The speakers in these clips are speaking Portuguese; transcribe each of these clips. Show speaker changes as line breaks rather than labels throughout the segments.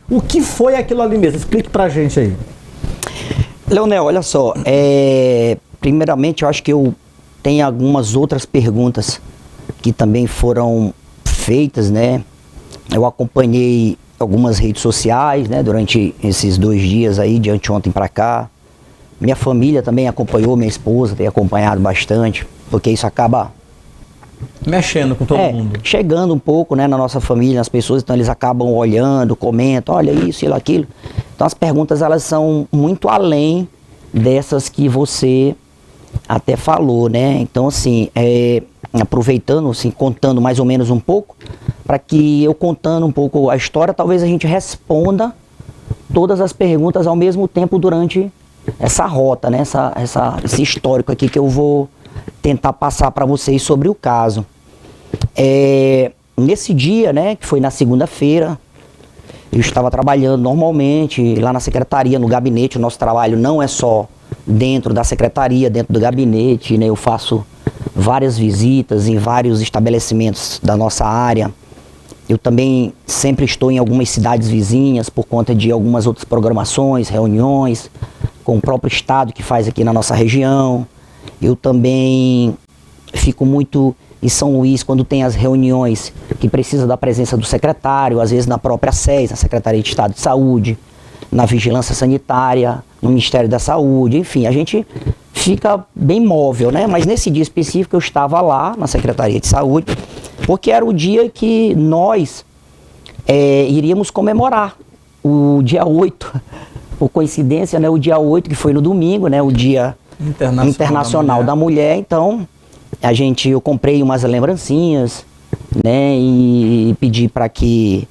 O que foi aquilo ali mesmo? Explique pra gente aí.
Leonel, olha só, primeiramente eu acho que eu tenho algumas outras perguntas que também foram feitas, né? Eu acompanhei algumas redes sociais, né, durante esses 2 dias aí, de anteontem para cá. Minha família também acompanhou, minha esposa tem acompanhado bastante, porque isso acaba
Mexendo com todo mundo.
Chegando um pouco, né, na nossa família, nas pessoas, então eles acabam olhando, comentam, olha isso, aquilo. Então as perguntas, elas são muito além dessas que você até falou, né? Então assim, aproveitando, assim, contando mais ou menos um pouco, para que eu contando um pouco a história, talvez a gente responda todas as perguntas ao mesmo tempo durante essa rota, né? Esse histórico aqui que eu vou tentar passar para vocês sobre o caso. Nesse dia, né, que foi na segunda-feira, eu estava trabalhando normalmente lá na secretaria, no gabinete. O nosso trabalho não é só dentro da secretaria, dentro do gabinete, né? Eu faço várias visitas em vários estabelecimentos da nossa área. Eu também sempre estou em algumas cidades vizinhas por conta de algumas outras programações, reuniões com o próprio estado que faz aqui na nossa região. Eu também fico muito em São Luís quando tem as reuniões que precisa da presença do secretário, às vezes na própria SES, na Secretaria de Estado de Saúde, na Vigilância Sanitária, no Ministério da Saúde, enfim, a gente fica bem móvel, né? Mas nesse dia específico eu estava lá na Secretaria de Saúde, porque era o dia que nós iríamos comemorar, o dia 8, por coincidência, né? O dia 8, que foi no domingo, né? O Dia Internacional da Mulher. Então, eu comprei umas lembrancinhas, né? E pedi para que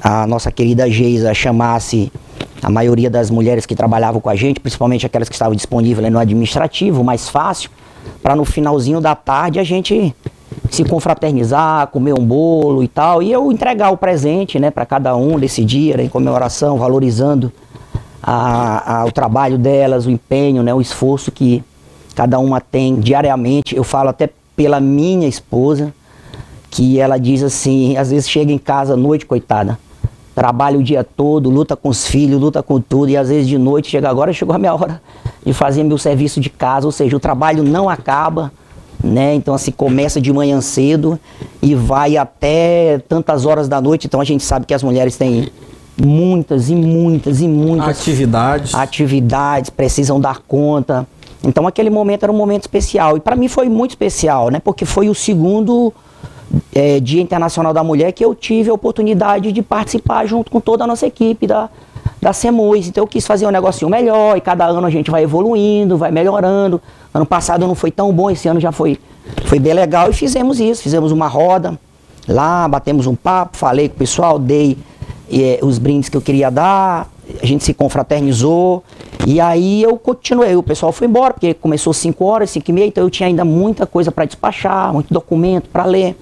a nossa querida Geisa chamasse a maioria das mulheres que trabalhavam com a gente, principalmente aquelas que estavam disponíveis no administrativo, mais fácil, para no finalzinho da tarde a gente se confraternizar, comer um bolo e tal, e eu entregar o presente, né, para cada um desse dia, né, em comemoração, valorizando o trabalho delas, o empenho, né, o esforço que cada uma tem diariamente. Eu falo até pela minha esposa, que ela diz assim, às vezes chega em casa à noite, coitada, trabalha o dia todo, luta com os filhos, luta com tudo, e às vezes de noite chegou a minha hora de fazer meu serviço de casa, ou seja, o trabalho não acaba, né? Então assim, começa de manhã cedo e vai até tantas horas da noite. Então a gente sabe que as mulheres têm muitas atividades, precisam dar conta. Então aquele momento era um momento especial, e para mim foi muito especial, né? Porque foi o segundo Dia Internacional da Mulher que eu tive a oportunidade de participar junto com toda a nossa equipe da CEMUS. Então eu quis fazer um negocinho melhor, e cada ano a gente vai evoluindo, vai melhorando. Ano passado não foi tão bom, esse ano já foi bem legal, e fizemos isso, fizemos uma roda lá, batemos um papo, falei com o pessoal, dei os brindes que eu queria dar, a gente se confraternizou, e aí eu continuei. O pessoal foi embora, porque começou 5 horas, 5h30, então eu tinha ainda muita coisa para despachar, muito documento para ler.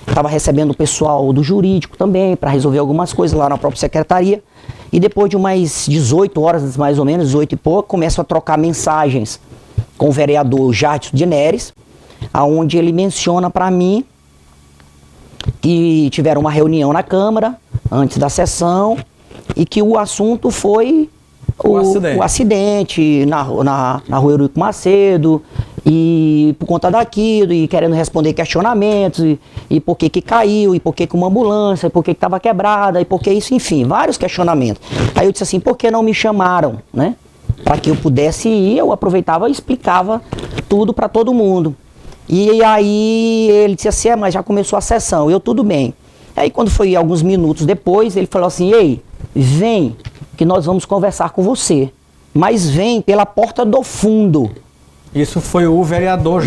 Estava recebendo o pessoal do jurídico também, para resolver algumas coisas lá na própria secretaria. E depois de umas 18 horas, mais ou menos, 18 e pouco, começo a trocar mensagens com o vereador Jadson de Neres, aonde ele menciona para mim que tiveram uma reunião na Câmara, antes da sessão, e que o assunto foi o acidente na rua Eurico Macedo, e por conta daquilo, e querendo responder questionamentos, e por que caiu, e por que uma ambulância, e por que estava quebrada, e por que isso, enfim, vários questionamentos. Aí eu disse assim, por que não me chamaram, né? Para que eu pudesse ir, eu aproveitava e explicava tudo para todo mundo. E aí ele disse assim, mas já começou a sessão, eu tudo bem. Aí quando foi alguns minutos depois, ele falou assim, ei, vem, que nós vamos conversar com você, mas vem pela porta do fundo.
Isso foi o vereador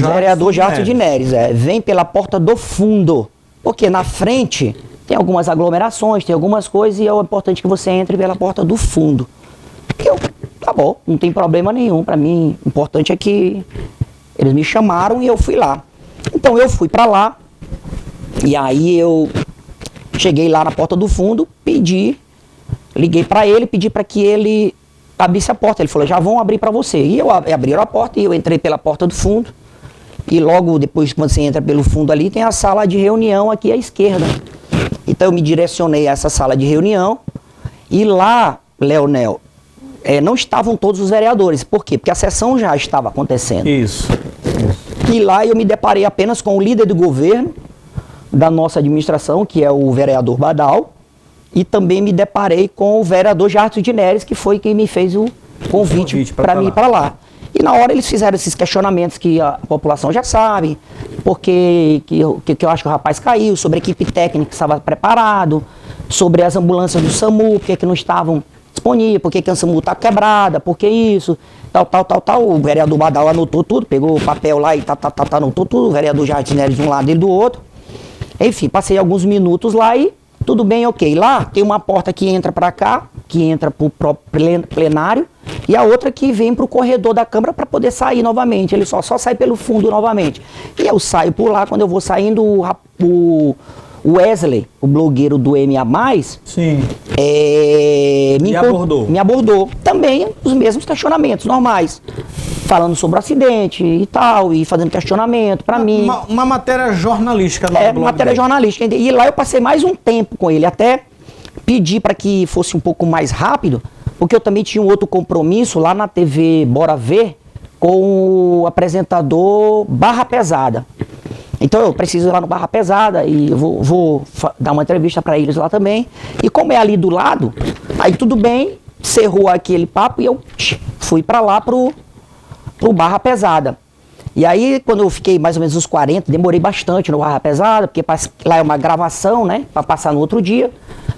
Jadson de Neres, vem pela porta do fundo, porque na frente tem algumas aglomerações, tem algumas coisas, e é importante que você entre pela porta do fundo. Tá bom, não tem problema nenhum, para mim, o importante é que eles me chamaram e eu fui lá. Então eu fui para lá, e aí eu cheguei lá na porta do fundo, liguei para ele, pedi para que ele abrisse a porta. Ele falou, já vão abrir para você. E eu abriram a porta, e eu entrei pela porta do fundo, e logo depois, quando você entra pelo fundo ali, tem a sala de reunião aqui à esquerda. Então eu me direcionei a essa sala de reunião, E lá, Leonel, não estavam todos os vereadores. Por quê? Porque a sessão já estava acontecendo.
Isso.
E lá eu me deparei apenas com o líder do governo da nossa administração, que é o vereador Badal, e também me deparei com o vereador Jardim de Neres, que foi quem me fez o convite para mim ir para lá. E na hora eles fizeram esses questionamentos que a população já sabe, porque que eu acho que o rapaz caiu, sobre a equipe técnica que estava preparado, sobre as ambulâncias do SAMU, porque que não estavam disponíveis, porque que a SAMU está quebrada, porque isso, tal. O vereador Badal anotou tudo, pegou o papel lá e anotou tudo, o vereador Jardim Neres de um lado e do outro. Enfim, passei alguns minutos lá e tudo bem, ok. Lá tem uma porta que entra para cá, que entra para o próprio plenário, e a outra que vem para o corredor da Câmara para poder sair novamente. Ele só sai pelo fundo novamente. E eu saio por lá, quando eu vou saindo, o Wesley, o blogueiro do MA+,
Sim.
Me abordou. Também os mesmos questionamentos normais. Falando sobre o acidente e tal, e fazendo questionamento para mim.
Uma matéria jornalística. No
matéria jornalística. E lá eu passei mais um tempo com ele, até pedi para que fosse um pouco mais rápido, porque eu também tinha um outro compromisso lá na TV Bora Ver com o apresentador Barra Pesada. Então eu preciso ir lá no Barra Pesada e eu vou dar uma entrevista para eles lá também. E como é ali do lado, aí tudo bem, cerrou aquele papo e eu fui para lá pro Barra Pesada. E aí, quando eu fiquei mais ou menos uns 40, demorei bastante no Barra Pesada, porque lá é uma gravação, né, para passar no outro dia.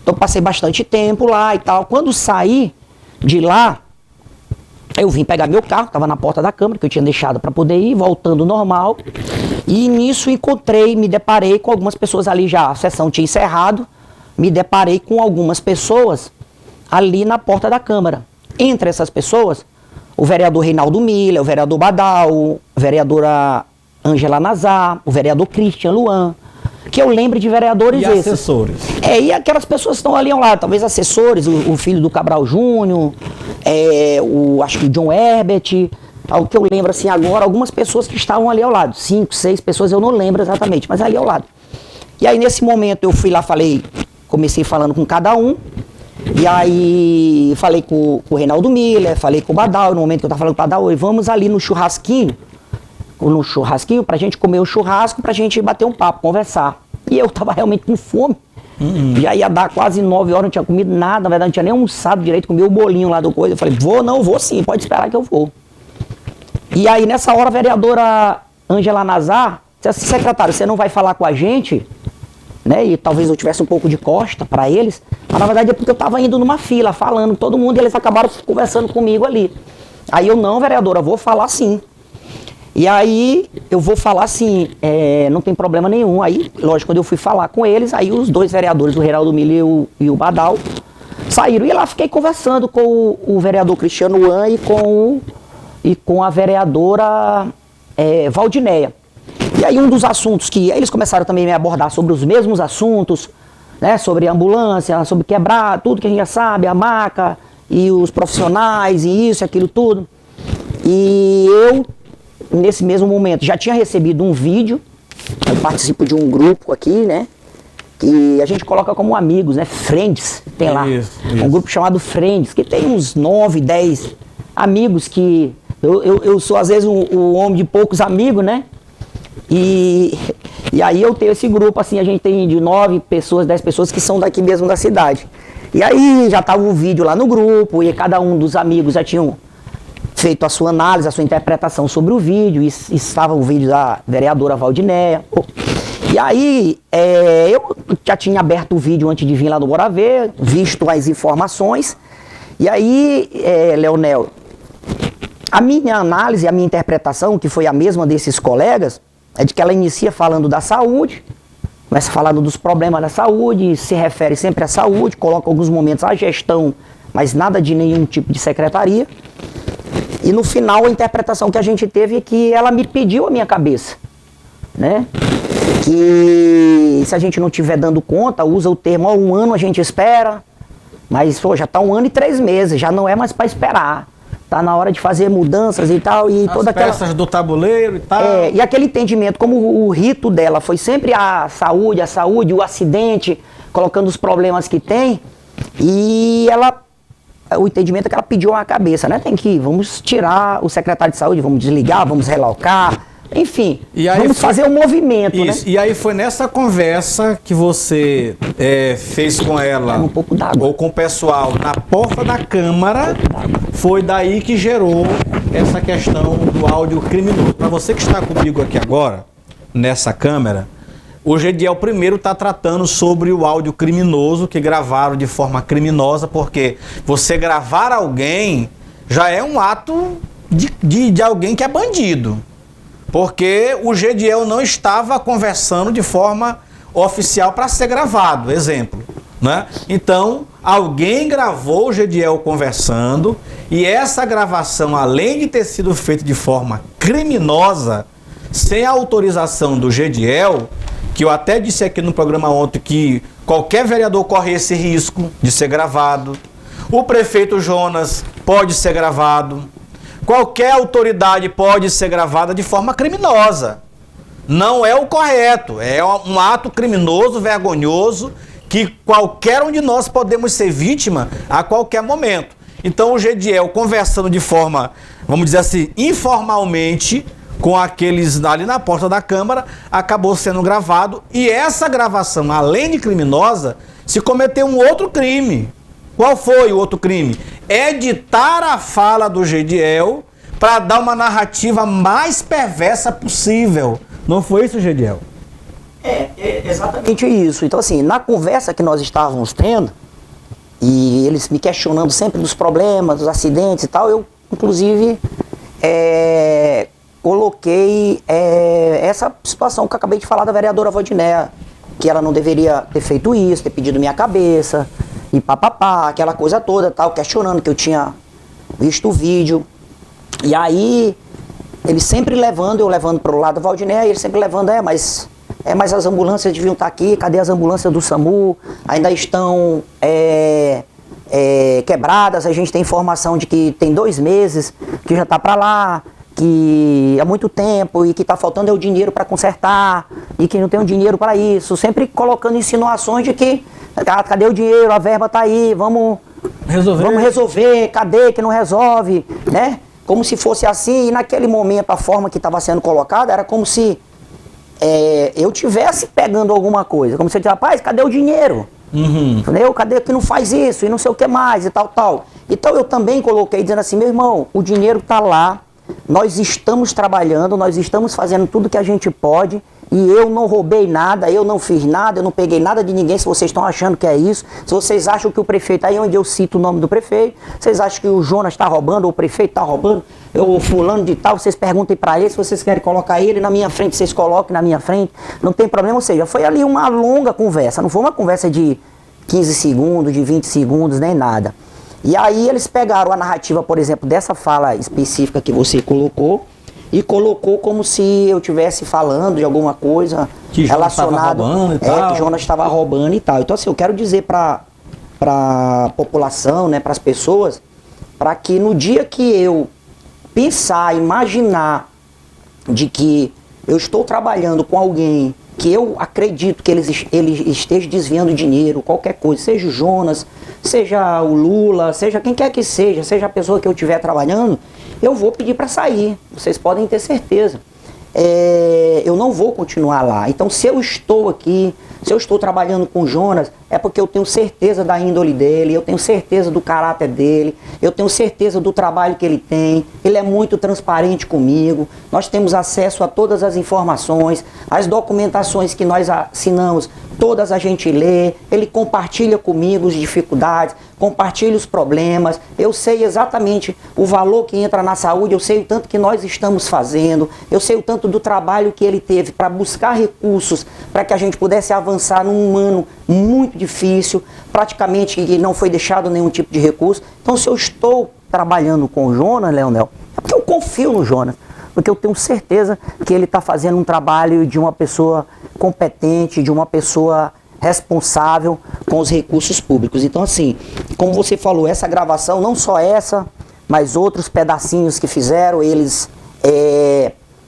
Então passei bastante tempo lá e tal. Quando saí de lá, eu vim pegar meu carro, estava na porta da Câmara, que eu tinha deixado para poder ir, voltando normal. E nisso me deparei com algumas pessoas ali já, a sessão tinha encerrado, me deparei com algumas pessoas ali na porta da Câmara. Entre essas pessoas, o vereador Reinaldo Miller, o vereador Badal, a vereadora Ângela Nazar, o vereador Christian Luan, que eu lembre de vereadores esses.
E assessores.
E aquelas pessoas que estão ali ao lado, talvez assessores, o filho do Cabral Júnior, acho que o John Herbert, ao que eu lembro assim agora, algumas pessoas que estavam ali ao lado, 5, 6 pessoas, eu não lembro exatamente, mas ali ao lado. E aí nesse momento eu fui lá, comecei falando com cada um, e aí falei com o Reinaldo Miller, falei com o Badal, no momento que eu estava falando com o Badal, vamos ali no churrasquinho pra gente comer o churrasco, pra gente bater um papo, conversar. E eu tava realmente com fome. Já ia dar quase 9 horas, não tinha comido nada, na verdade não tinha nem almoçado direito, comi o bolinho lá do coisa. Eu falei, vou sim, pode esperar que eu vou. E aí nessa hora a vereadora Ângela Nazar disse assim, secretário, você não vai falar com a gente? Né? E talvez eu tivesse um pouco de costa para eles, mas na verdade é porque eu estava indo numa fila, falando com todo mundo, e eles acabaram conversando comigo ali. Aí eu, não, vereadora, vou falar sim. E aí eu vou falar assim, não tem problema nenhum. Aí, lógico, quando eu fui falar com eles, aí os dois vereadores, o Reinaldo Miller e o Badal, saíram. E lá fiquei conversando com o vereador Cristiano Luan e com a vereadora Valdinéia. E aí um dos assuntos que eles começaram também a me abordar sobre os mesmos assuntos, né, sobre ambulância, sobre quebrar, tudo que a gente já sabe, a maca e os profissionais e isso, aquilo tudo. E eu, nesse mesmo momento, já tinha recebido um vídeo, eu participo de um grupo aqui, né, que a gente coloca como amigos, né, Friends, tem lá, um grupo chamado Friends, que tem uns 9, 10 amigos que, eu sou às vezes um homem de poucos amigos, né, e aí eu tenho esse grupo, assim, a gente tem de 9 pessoas, 10 pessoas que são daqui mesmo da cidade. E aí já estava o vídeo lá no grupo, e cada um dos amigos já tinham feito a sua análise, a sua interpretação sobre o vídeo, e estava o vídeo da vereadora Valdinéia. E aí eu já tinha aberto o vídeo antes de vir lá no Bora Ver, visto as informações, e aí, Leonel, a minha análise, a minha interpretação, que foi a mesma desses colegas, é de que ela inicia falando da saúde, começa falando dos problemas da saúde, se refere sempre à saúde, coloca alguns momentos à gestão, mas nada de nenhum tipo de secretaria. E no final a interpretação que a gente teve é que ela me pediu a minha cabeça, né? Que se a gente não estiver dando conta, usa o termo, 1 ano a gente espera, mas já está 1 ano e 3 meses, já não é mais para esperar. Tá na hora de fazer mudanças e tal, e toda aquela... As
peças do tabuleiro e tal.
E aquele entendimento, como o rito dela foi sempre a saúde, o acidente, colocando os problemas que tem, E o entendimento é que ela pediu a cabeça, né? Vamos tirar o secretário de saúde, vamos desligar, vamos relocar, enfim, vamos fazer um movimento,
isso, né? E aí foi nessa conversa que você fez com ela,
um pouco d'água,
ou com o pessoal, na porta da Câmara, foi daí que gerou essa questão do áudio criminoso. Para você que está comigo aqui agora, nessa câmera, o Gediel primeiro está tratando sobre o áudio criminoso que gravaram de forma criminosa, porque você gravar alguém já é um ato de alguém que é bandido. Porque o Gediel não estava conversando de forma oficial para ser gravado, exemplo, né? Então, alguém gravou o Gediel conversando e essa gravação, além de ter sido feita de forma criminosa, sem a autorização do Gediel, que eu até disse aqui no programa ontem que qualquer vereador corre esse risco de ser gravado, o prefeito Jonas pode ser gravado, qualquer autoridade pode ser gravada de forma criminosa. Não é o correto, é um ato criminoso, vergonhoso, que qualquer um de nós podemos ser vítima a qualquer momento. Então o Gediel conversando de forma, vamos dizer assim, informalmente, com aqueles ali na porta da Câmara, acabou sendo gravado. E essa gravação, além de criminosa, se cometeu um outro crime. Qual foi o outro crime? Editar a fala do Gediel para dar uma narrativa mais perversa possível. Não foi isso, Gediel?
É exatamente isso. Então, assim, na conversa que nós estávamos tendo, e eles me questionando sempre dos problemas, dos acidentes e tal, eu, inclusive, coloquei essa situação que eu acabei de falar da vereadora Valdinéia, que ela não deveria ter feito isso, ter pedido minha cabeça, e papapá, aquela coisa toda, tal, questionando que eu tinha visto o vídeo. E aí, eles sempre levando, eu levando para o lado da Valdinéia, e eles sempre levando, mas as ambulâncias deviam estar aqui, cadê as ambulâncias do SAMU? Ainda estão quebradas, a gente tem informação de que tem 2 meses, que já está para lá, que há muito tempo e que está faltando o dinheiro para consertar e que não tem o dinheiro para isso, sempre colocando insinuações de que cadê o dinheiro, a verba está aí, vamos resolver, cadê que não resolve, né? Como se fosse assim, e naquele momento a forma que estava sendo colocada era como se eu tivesse pegando alguma coisa, como se eu dissesse, rapaz, cadê o dinheiro? Entendeu? Cadê que não faz isso e não sei o que mais e tal. Então eu também coloquei dizendo assim, meu irmão, o dinheiro está lá, nós estamos trabalhando, nós estamos fazendo tudo que a gente pode e eu não roubei nada, eu não fiz nada, eu não peguei nada de ninguém, se vocês estão achando que é isso, se vocês acham que o prefeito, aí onde eu cito o nome do prefeito, vocês acham que o Jonas está roubando, ou o prefeito está roubando, o fulano de tal, vocês perguntem para ele, se vocês querem colocar ele na minha frente, vocês coloquem na minha frente, não tem problema, ou seja, foi ali uma longa conversa, não foi uma conversa de 15 segundos, de 20 segundos, nem nada. E aí eles pegaram a narrativa, por exemplo, dessa fala específica que você colocou e colocou como se eu estivesse falando de alguma coisa
que
relacionada que Jonas estava roubando e tal. Então assim, eu quero dizer para a população, né, para as pessoas, para que no dia que eu pensar, imaginar de que eu estou trabalhando com alguém que eu acredito que ele esteja desviando dinheiro, qualquer coisa, seja o Jonas, seja o Lula, seja quem quer que seja a pessoa que eu estiver trabalhando, eu vou pedir para sair, vocês podem ter certeza. Eu não vou continuar lá. Então, se eu estou aqui, se eu estou trabalhando com o Jonas, é porque eu tenho certeza da índole dele, eu tenho certeza do caráter dele, eu tenho certeza do trabalho que ele tem, ele é muito transparente comigo, nós temos acesso a todas as informações, as documentações que nós assinamos, todas a gente lê, ele compartilha comigo as dificuldades, compartilha os problemas, eu sei exatamente o valor que entra na saúde, eu sei o tanto que nós estamos fazendo, eu sei o tanto do trabalho que ele teve para buscar recursos para que a gente pudesse avançar num ano muito difícil, praticamente que não foi deixado nenhum tipo de recurso. Então, se eu estou trabalhando com o Jonas, Leonel, é porque eu confio no Jonas, porque eu tenho certeza que ele está fazendo um trabalho de uma pessoa competente, de uma pessoa responsável com os recursos públicos. Então, assim, como você falou, essa gravação, não só essa, mas outros pedacinhos que fizeram, eles,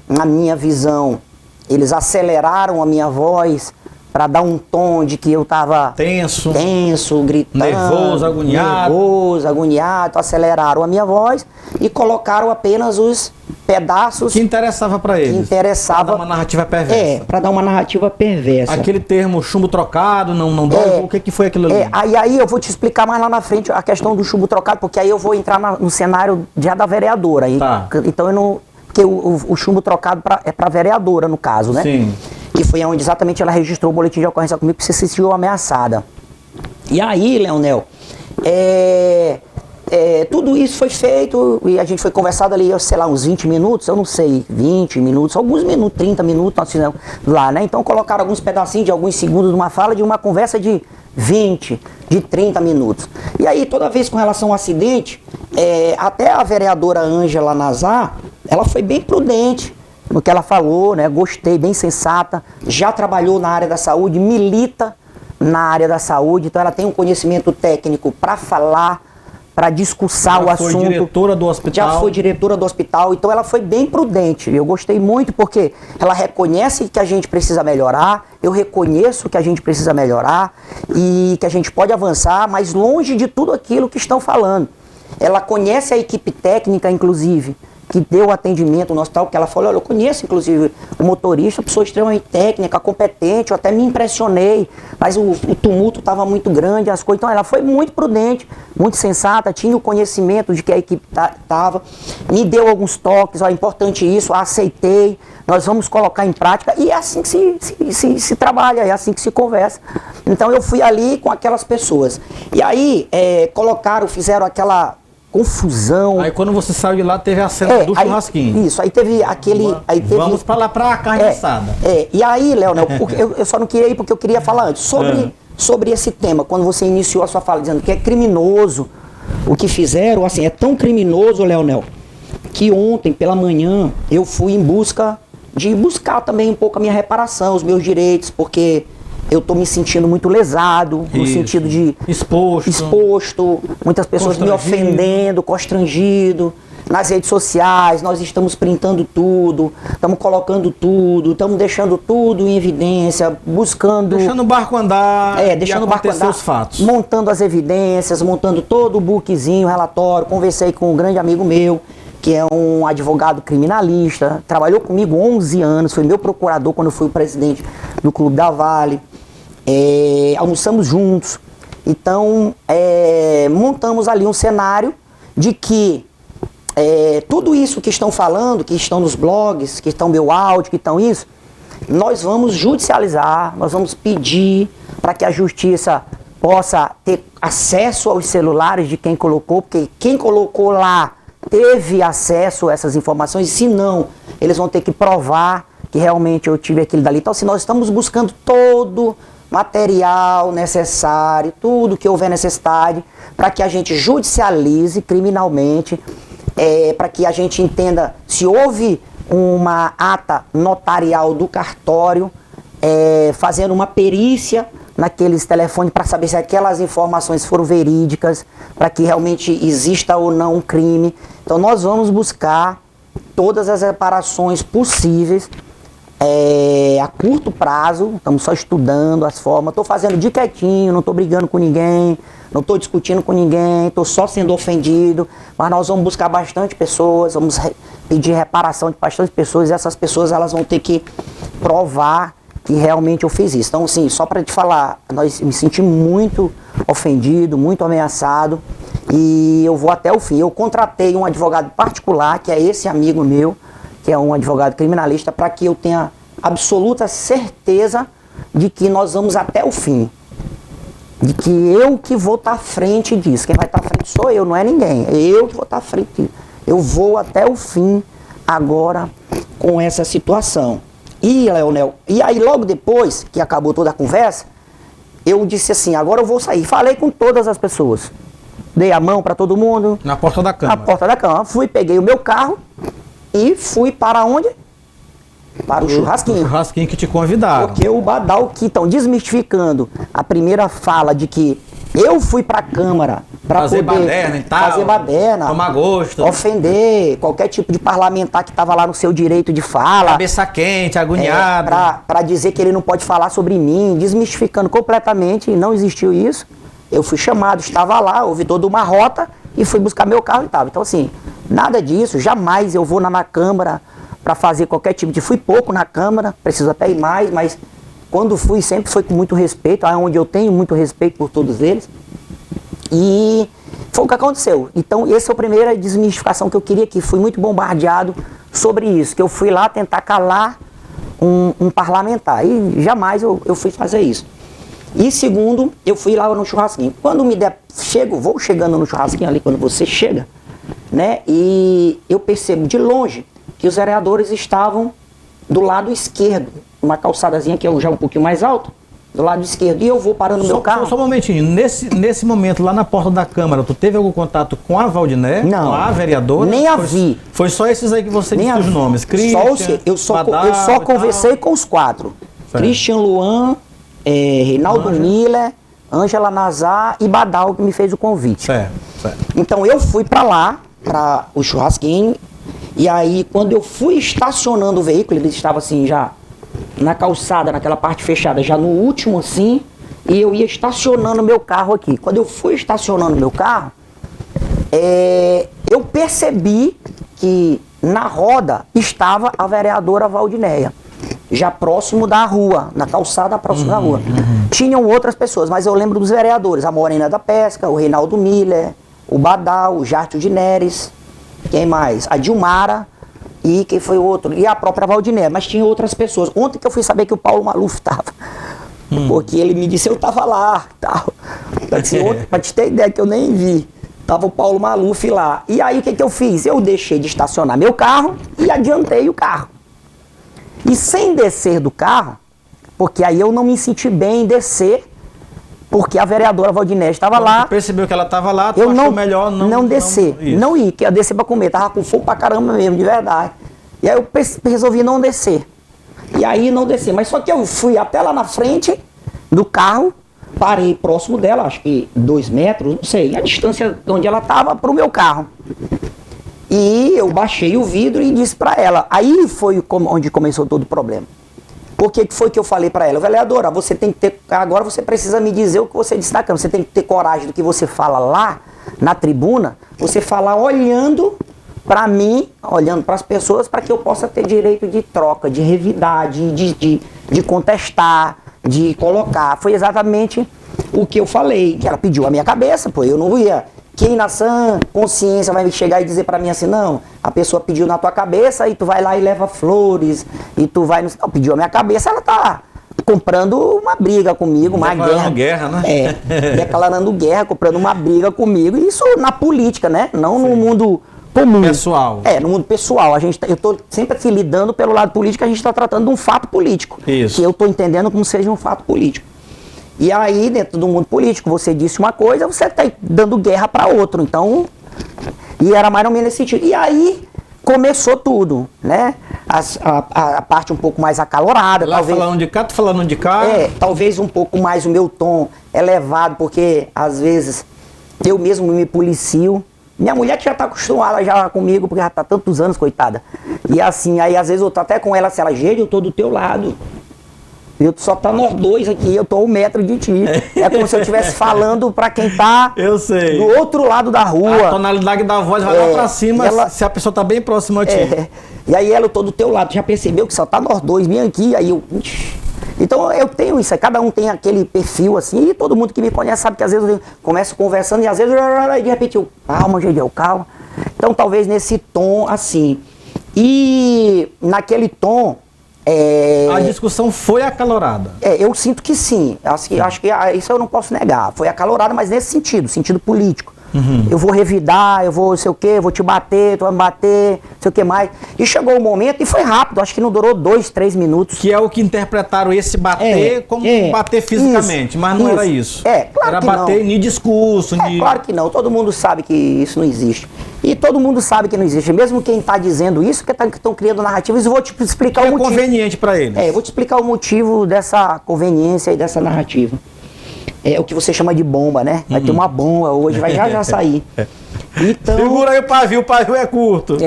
na minha visão, eles aceleraram a minha voz para dar um tom de que eu estava
tenso,
gritando,
nervoso,
agoniado, então aceleraram a minha voz e colocaram apenas os pedaços
que interessava para eles.
Que interessava
pra dar uma narrativa perversa.
para dar uma narrativa perversa.
Aquele termo chumbo trocado, não dói, o que foi aquilo ali?
Aí eu vou te explicar mais lá na frente a questão do chumbo trocado, porque aí eu vou entrar no cenário já da vereadora.
Tá.
Então eu não... Porque o chumbo trocado é para vereadora, no caso, né?
Sim.
Que foi onde exatamente ela registrou o boletim de ocorrência comigo, que se sentiu ameaçada. E aí, Leonel, tudo isso foi feito e a gente foi conversado ali, sei lá, uns 20 minutos, eu não sei, 20 minutos, alguns minutos, 30 minutos, assim, lá, né? Então colocaram alguns pedacinhos de alguns segundos de uma fala, de uma conversa de 20, de 30 minutos. E aí, toda vez com relação ao acidente, até a vereadora Ângela Nazar, ela foi bem prudente no que ela falou, né? Gostei, bem sensata, já trabalhou na área da saúde, milita na área da saúde, então ela tem um conhecimento técnico para falar, para discursar o assunto. Já foi
diretora do hospital.
Já foi diretora do hospital, então ela foi bem prudente. Eu gostei muito porque ela reconhece que a gente precisa melhorar, eu reconheço que a gente precisa melhorar e que a gente pode avançar, mas longe de tudo aquilo que estão falando. Ela conhece a equipe técnica, inclusive, que deu atendimento no hospital, que ela falou, olha, eu conheço, inclusive, o motorista, pessoa extremamente técnica, competente, eu até me impressionei, mas o tumulto estava muito grande, as coisas, então ela foi muito prudente, muito sensata, tinha o conhecimento de que a equipe estava, me deu alguns toques, ó, é importante isso, aceitei, nós vamos colocar em prática, e é assim que se trabalha, é assim que se conversa. Então eu fui ali com aquelas pessoas, e aí fizeram aquela confusão.
Aí quando você saiu de lá, teve a cena do churrasquinho.
Isso, aí teve aquele...
Vamos pra lá pra carne assada.
E aí, Leonel, eu só não queria ir porque eu queria falar antes sobre esse tema, quando você iniciou a sua fala dizendo que é criminoso o que fizeram, assim, é tão criminoso, Leonel, que ontem pela manhã eu fui em busca de buscar também um pouco a minha reparação, os meus direitos, porque eu estou me sentindo muito lesado, no sentido de... Exposto, muitas pessoas me ofendendo, constrangido. Nas redes sociais, nós estamos printando tudo, estamos colocando tudo, estamos deixando tudo em evidência, buscando...
Deixando o barco andar,
deixando o barco andar,
os fatos.
Montando as evidências, montando todo o bookzinho, relatório. Conversei com um grande amigo meu, que é um advogado criminalista, trabalhou comigo 11 anos, foi meu procurador quando eu fui o presidente do Clube da Vale. Almoçamos juntos, então montamos ali um cenário de que tudo isso que estão falando, que estão nos blogs, que estão meu áudio, que estão isso, nós vamos judicializar, nós vamos pedir para que a justiça possa ter acesso aos celulares de quem colocou, porque quem colocou lá teve acesso a essas informações, e se não, eles vão ter que provar que realmente eu tive aquilo dali. Então, se nós estamos buscando todo material necessário, tudo que houver necessidade, para que a gente judicialize criminalmente, para que a gente entenda se houve uma ata notarial do cartório, fazendo uma perícia naqueles telefones para saber se aquelas informações foram verídicas, para que realmente exista ou não um crime. Então nós vamos buscar todas as reparações possíveis a curto prazo, estamos só estudando as formas, estou fazendo de quietinho, não estou brigando com ninguém, não estou discutindo com ninguém, estou só sendo ofendido, mas nós vamos buscar bastante pessoas, vamos pedir reparação de bastante pessoas, e essas pessoas elas vão ter que provar que realmente eu fiz isso. Então, assim, só para te falar, me senti muito ofendido, muito ameaçado, e eu vou até o fim. Eu contratei um advogado particular, que é esse amigo meu, que é um advogado criminalista, para que eu tenha absoluta certeza de que nós vamos até o fim. De que eu que vou estar à frente disso. Quem vai estar à frente sou eu, não é ninguém. É eu que vou estar à frente. Eu vou até o fim agora com essa situação. E, Leonel, e aí logo depois que acabou toda a conversa, eu disse assim, agora eu vou sair. Falei com todas as pessoas. Dei a mão para todo mundo.
Na porta da Câmara.
Na porta da Câmara. Fui, peguei o meu carro e fui para onde? Para o churrasquinho. O
churrasquinho que te convidaram.
Porque o Badal, que estão desmistificando a primeira fala de que Eu fui pra Câmara pra
fazer
poder
baderna e tal,
fazer baderna,
tomar gosto,
ofender qualquer tipo de parlamentar que estava lá no seu direito de fala.
cabeça quente, agoniado.
Pra dizer que ele não pode falar sobre mim, desmistificando completamente, não existiu isso. Eu fui chamado, estava lá, ouvi toda uma rota e fui buscar meu carro e tal. Então assim, nada disso, jamais eu vou na Câmara para fazer qualquer tipo de... Fui pouco na Câmara, preciso até ir mais, mas quando fui, sempre foi com muito respeito, onde eu tenho muito respeito por todos eles. E foi o que aconteceu. Então, essa é a primeira desmistificação que eu queria aqui. Fui muito bombardeado sobre isso, que eu fui lá tentar calar um parlamentar. E jamais eu fui fazer isso. E segundo, eu fui lá no churrasquinho. Quando me der, vou chegando no churrasquinho ali, quando você chega, né? E eu percebo de longe que os vereadores estavam do lado esquerdo, uma calçadazinha que é já um pouquinho mais alto, do lado esquerdo. E eu vou parando no meu carro.
Só um momentinho. Nesse momento, lá na porta da Câmara, tu teve algum contato com a Valdiné?
Não.
Com a vereadora?
Nem a vi.
Foi só esses aí que você
Nem
disse os nomes?
Eu só conversei com os 4.
Certo.
Christian Luan, Reinaldo Miller, Ângela Nazar e Badal, que me fez o convite.
Certo.
Então eu fui pra lá, para o churrasquinho, e aí quando eu fui estacionando o veículo, ele estava assim já na calçada, naquela parte fechada, já no último assim, e eu ia estacionando meu carro aqui. Quando eu fui estacionando meu carro, eu percebi que na roda estava a vereadora Valdinéia, já próximo da rua, na calçada próximo da rua. Tinham outras pessoas, mas eu lembro dos vereadores, a Morena da Pesca, o Reinaldo Miller, o Badal, o Járcio de Neres, quem mais? A Dilmara e quem foi o outro? E a própria Valdinéia, mas tinha outras pessoas. Ontem que eu fui saber que o Paulo Maluf estava, porque ele me disse eu estava lá, tal. Pra te ter ideia que eu nem vi. Tava o Paulo Maluf lá. E aí o que eu fiz? Eu deixei de estacionar meu carro e adiantei o carro. E sem descer do carro, porque aí eu não me senti bem em descer, porque a vereadora Valdinéia estava lá.
Tu percebeu que ela estava lá, tu
eu
achou melhor
não descer, não ir, que ia descer pra comer, tava com fome pra caramba mesmo, de verdade. E aí eu resolvi não descer. E aí não descer, mas só que eu fui até lá na frente do carro, parei próximo dela, acho que 2 metros, não sei, a distância onde ela estava pro meu carro. E eu baixei o vidro e disse pra ela, aí foi onde começou todo o problema. Por que foi que eu falei pra ela? Vereadora, você tem que ter, agora você precisa me dizer o que você disse na Câmara, você tem que ter coragem do que você fala lá, na tribuna, você falar olhando pra mim, olhando pras pessoas, para que eu possa ter direito de troca, de revidade, de contestar, de colocar. Foi exatamente o que eu falei, que ela pediu a minha cabeça, pô, eu não ia... Quem na sã consciência vai chegar e dizer pra mim assim, não, a pessoa pediu na tua cabeça e tu vai lá e leva flores, e tu vai... Não, pediu a minha cabeça, ela tá comprando uma briga comigo, uma guerra.
Declarando guerra, né?
Declarando guerra, comprando uma briga comigo, e isso na política, né? Não no mundo comum.
Pessoal.
No mundo pessoal. Eu tô sempre aqui lidando pelo lado político, a gente tá tratando de um fato político.
Isso.
Que eu tô entendendo como seja um fato político. E aí, dentro do mundo político, você disse uma coisa, você está dando guerra para outro. Então, e era mais ou menos nesse sentido. E aí, começou tudo, né? A parte um pouco mais acalorada.
Lá
talvez,
falando de cá, tu falando de cá.
Talvez um pouco mais o meu tom elevado, porque às vezes eu mesmo me policio. Minha mulher que já está acostumada já comigo, porque já está tantos anos, coitada. E assim, aí às vezes eu tô até com ela, se ela, gente, eu tô do teu lado. Eu só tá nós dois aqui, eu tô a 1 metro de ti. É como se eu estivesse falando pra quem tá
Eu sei.
do outro lado da rua.
A tonalidade da voz vai lá pra cima, se a pessoa tá bem próxima a ti.
E aí ela, eu tô do teu lado, já percebeu que só tá nós dois, vem aqui, aí eu... Então eu tenho isso, cada um tem aquele perfil assim, e todo mundo que me conhece sabe que às vezes eu começo conversando e às vezes, de repente eu, calma, Gedel, calma. Então talvez nesse tom assim. E naquele tom...
A discussão foi acalorada.
Eu sinto que sim. Acho que isso eu não posso negar. Foi acalorada, mas nesse sentido político. Eu vou revidar, eu vou sei o quê, vou te bater, tu vai me bater, sei o que mais. E chegou o momento, e foi rápido, acho que não durou 2, 3 minutos.
Que é o que interpretaram esse bater como bater fisicamente, isso, mas não era isso.
Claro
era
que
bater
não.
Em discurso.
Claro que não, todo mundo sabe que isso não existe. E todo mundo sabe que não existe. Mesmo quem está dizendo isso, que estão criando narrativas, eu vou te explicar o motivo.
É conveniente para eles.
Eu vou te explicar o motivo dessa conveniência e dessa narrativa. é o que você chama de bomba, né? Vai ter uma bomba hoje, vai já sair. Então,
segura aí o pavio é curto.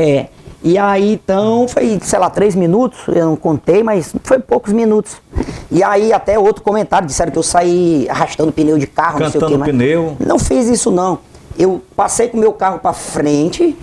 E aí, então, foi, sei lá, 3 minutos, eu não contei, mas foi poucos minutos. E aí, até outro comentário, disseram que eu saí arrastando pneu de carro,
cantando
não sei o quê.
pneu.
Não fiz isso, não. Eu passei com o meu carro pra frente,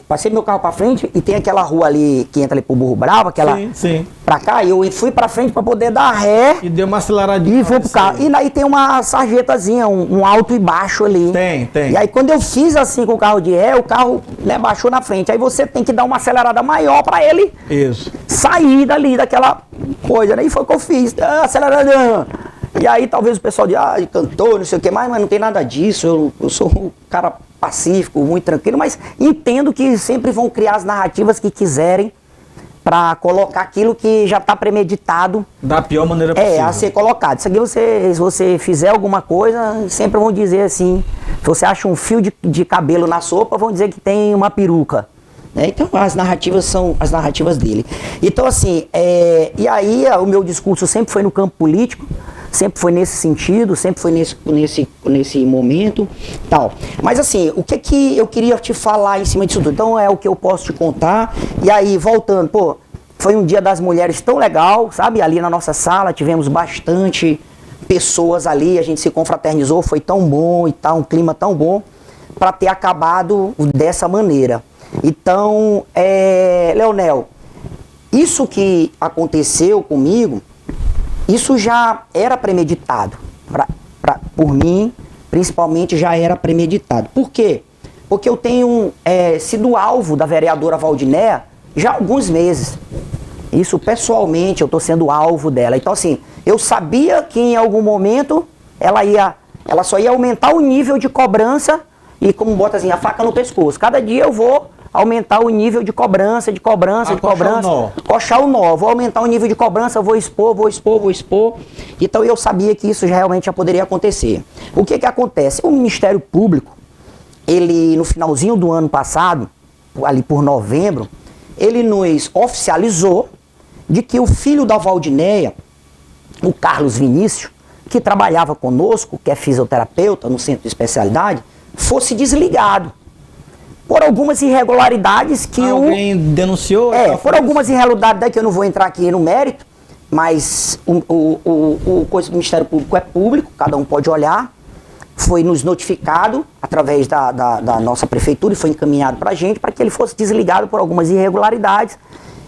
passei meu carro pra frente, e tem aquela rua ali, que entra ali pro Burro Bravo, aquela...
Sim.
Pra cá, e eu fui pra frente pra poder dar ré.
E deu uma aceleradinha.
E vou pro carro. E aí tem uma sarjetazinha, um alto e baixo ali.
Tem.
E aí quando eu fiz assim com o carro de ré, o carro, né, baixou na frente. Aí você tem que dar uma acelerada maior pra ele sair dali, daquela coisa, né? E foi o que eu fiz. Acelerando. E aí talvez o pessoal de cantor, não sei o que mais, mas não tem nada disso. Eu sou um cara pacífico, muito tranquilo, mas entendo que sempre vão criar as narrativas que quiserem para colocar aquilo que já está premeditado. Da
pior maneira possível.
A ser colocado. Isso aqui, se você fizer alguma coisa, sempre vão dizer assim, se você acha um fio de cabelo na sopa, vão dizer que tem uma peruca. Então, as narrativas são as narrativas dele. Então, assim, e aí o meu discurso sempre foi no campo político, sempre foi nesse sentido, sempre foi nesse momento, tal. Mas assim, o que eu queria te falar em cima disso tudo? Então é o que eu posso te contar. E aí, voltando, foi um Dia das Mulheres tão legal, sabe? Ali na nossa sala tivemos bastante pessoas ali, a gente se confraternizou, foi tão bom e tal, um clima tão bom, para ter acabado dessa maneira. Então, Leonel, isso que aconteceu comigo, isso já era premeditado, por mim, principalmente já era premeditado. Por quê? Porque eu tenho sido alvo da vereadora Valdinéia já há alguns meses. Isso pessoalmente, eu estou sendo alvo dela. Então assim, eu sabia que em algum momento ela só ia aumentar o nível de cobrança e como bota assim, a faca no pescoço. Cada dia eu vou aumentar o nível de cobrança, coxar o nó, vou aumentar o nível de cobrança, vou expor. Então eu sabia que isso realmente já poderia acontecer. O que acontece? O Ministério Público, ele no finalzinho do ano passado, ali por novembro, ele nos oficializou de que o filho da Valdinéia, o Carlos Vinícius, que trabalhava conosco, que é fisioterapeuta no centro de especialidade, fosse desligado. Por algumas irregularidades que
alguém denunciou?
Por algumas irregularidades que eu não vou entrar aqui no mérito, mas o Ministério Público é público, cada um pode olhar, foi nos notificado através da nossa prefeitura e foi encaminhado para a gente para que ele fosse desligado por algumas irregularidades.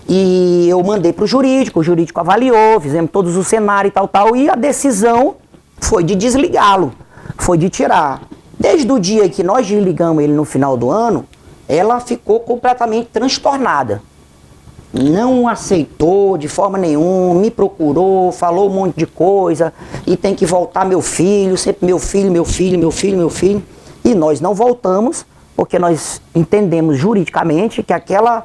E eu mandei para o jurídico avaliou, fizemos todos os cenários e tal, e a decisão foi de desligá-lo, foi de tirar. Desde o dia que nós desligamos ele no final do ano, ela ficou completamente transtornada. Não aceitou de forma nenhuma, me procurou, falou um monte de coisa, e tem que voltar meu filho, sempre meu filho. E nós não voltamos, porque nós entendemos juridicamente que aquela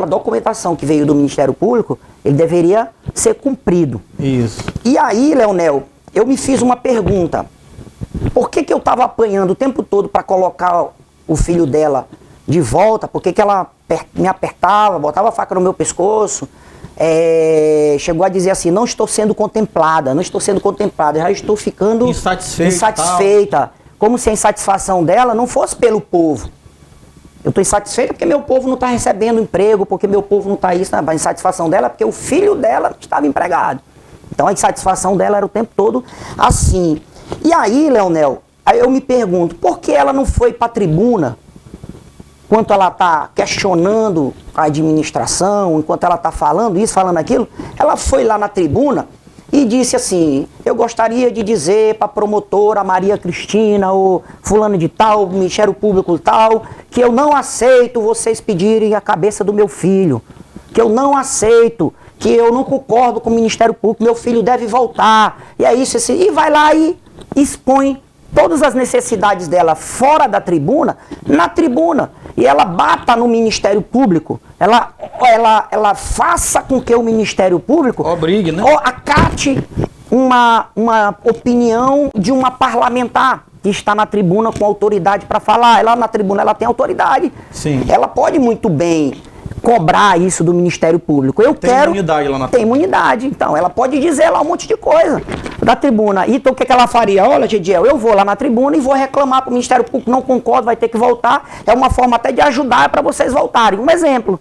documentação que veio do Ministério Público, ele deveria ser cumprido.
Isso.
E aí, Leonel, eu me fiz uma pergunta. Por que eu estava apanhando o tempo todo para colocar o filho dela de volta? Por que ela me apertava, botava a faca no meu pescoço? Chegou a dizer assim, não estou sendo contemplada, já estou ficando insatisfeita. Como se a insatisfação dela não fosse pelo povo. Eu estou insatisfeita porque meu povo não está recebendo emprego, porque meu povo não está isso. A insatisfação dela é porque o filho dela estava empregado. Então a insatisfação dela era o tempo todo assim. E aí, Leonel, eu me pergunto, por que ela não foi para a tribuna, enquanto ela está questionando a administração, enquanto ela está falando isso, falando aquilo, ela foi lá na tribuna e disse assim, eu gostaria de dizer para a promotora Maria Cristina, ou fulano de tal, Ministério Público tal, que eu não aceito vocês pedirem a cabeça do meu filho, que eu não aceito, que eu não concordo com o Ministério Público, meu filho deve voltar, e é isso, assim, e vai lá e expõe todas as necessidades dela fora da tribuna, na tribuna, e ela bata no Ministério Público, ela faça com que o Ministério Público
obrigue, né?
Acate uma opinião de uma parlamentar que está na tribuna com autoridade para falar. Ela na tribuna ela tem autoridade.
Sim.
Ela pode muito bem cobrar isso do Ministério Público. Eu
Tem
quero...
imunidade lá na
Tem imunidade. Então, ela pode dizer lá um monte de coisa da tribuna. Então, o que ela faria? Olha, Gediel, eu vou lá na tribuna e vou reclamar para o Ministério Público, não concordo, vai ter que voltar. É uma forma até de ajudar para vocês voltarem. Um exemplo,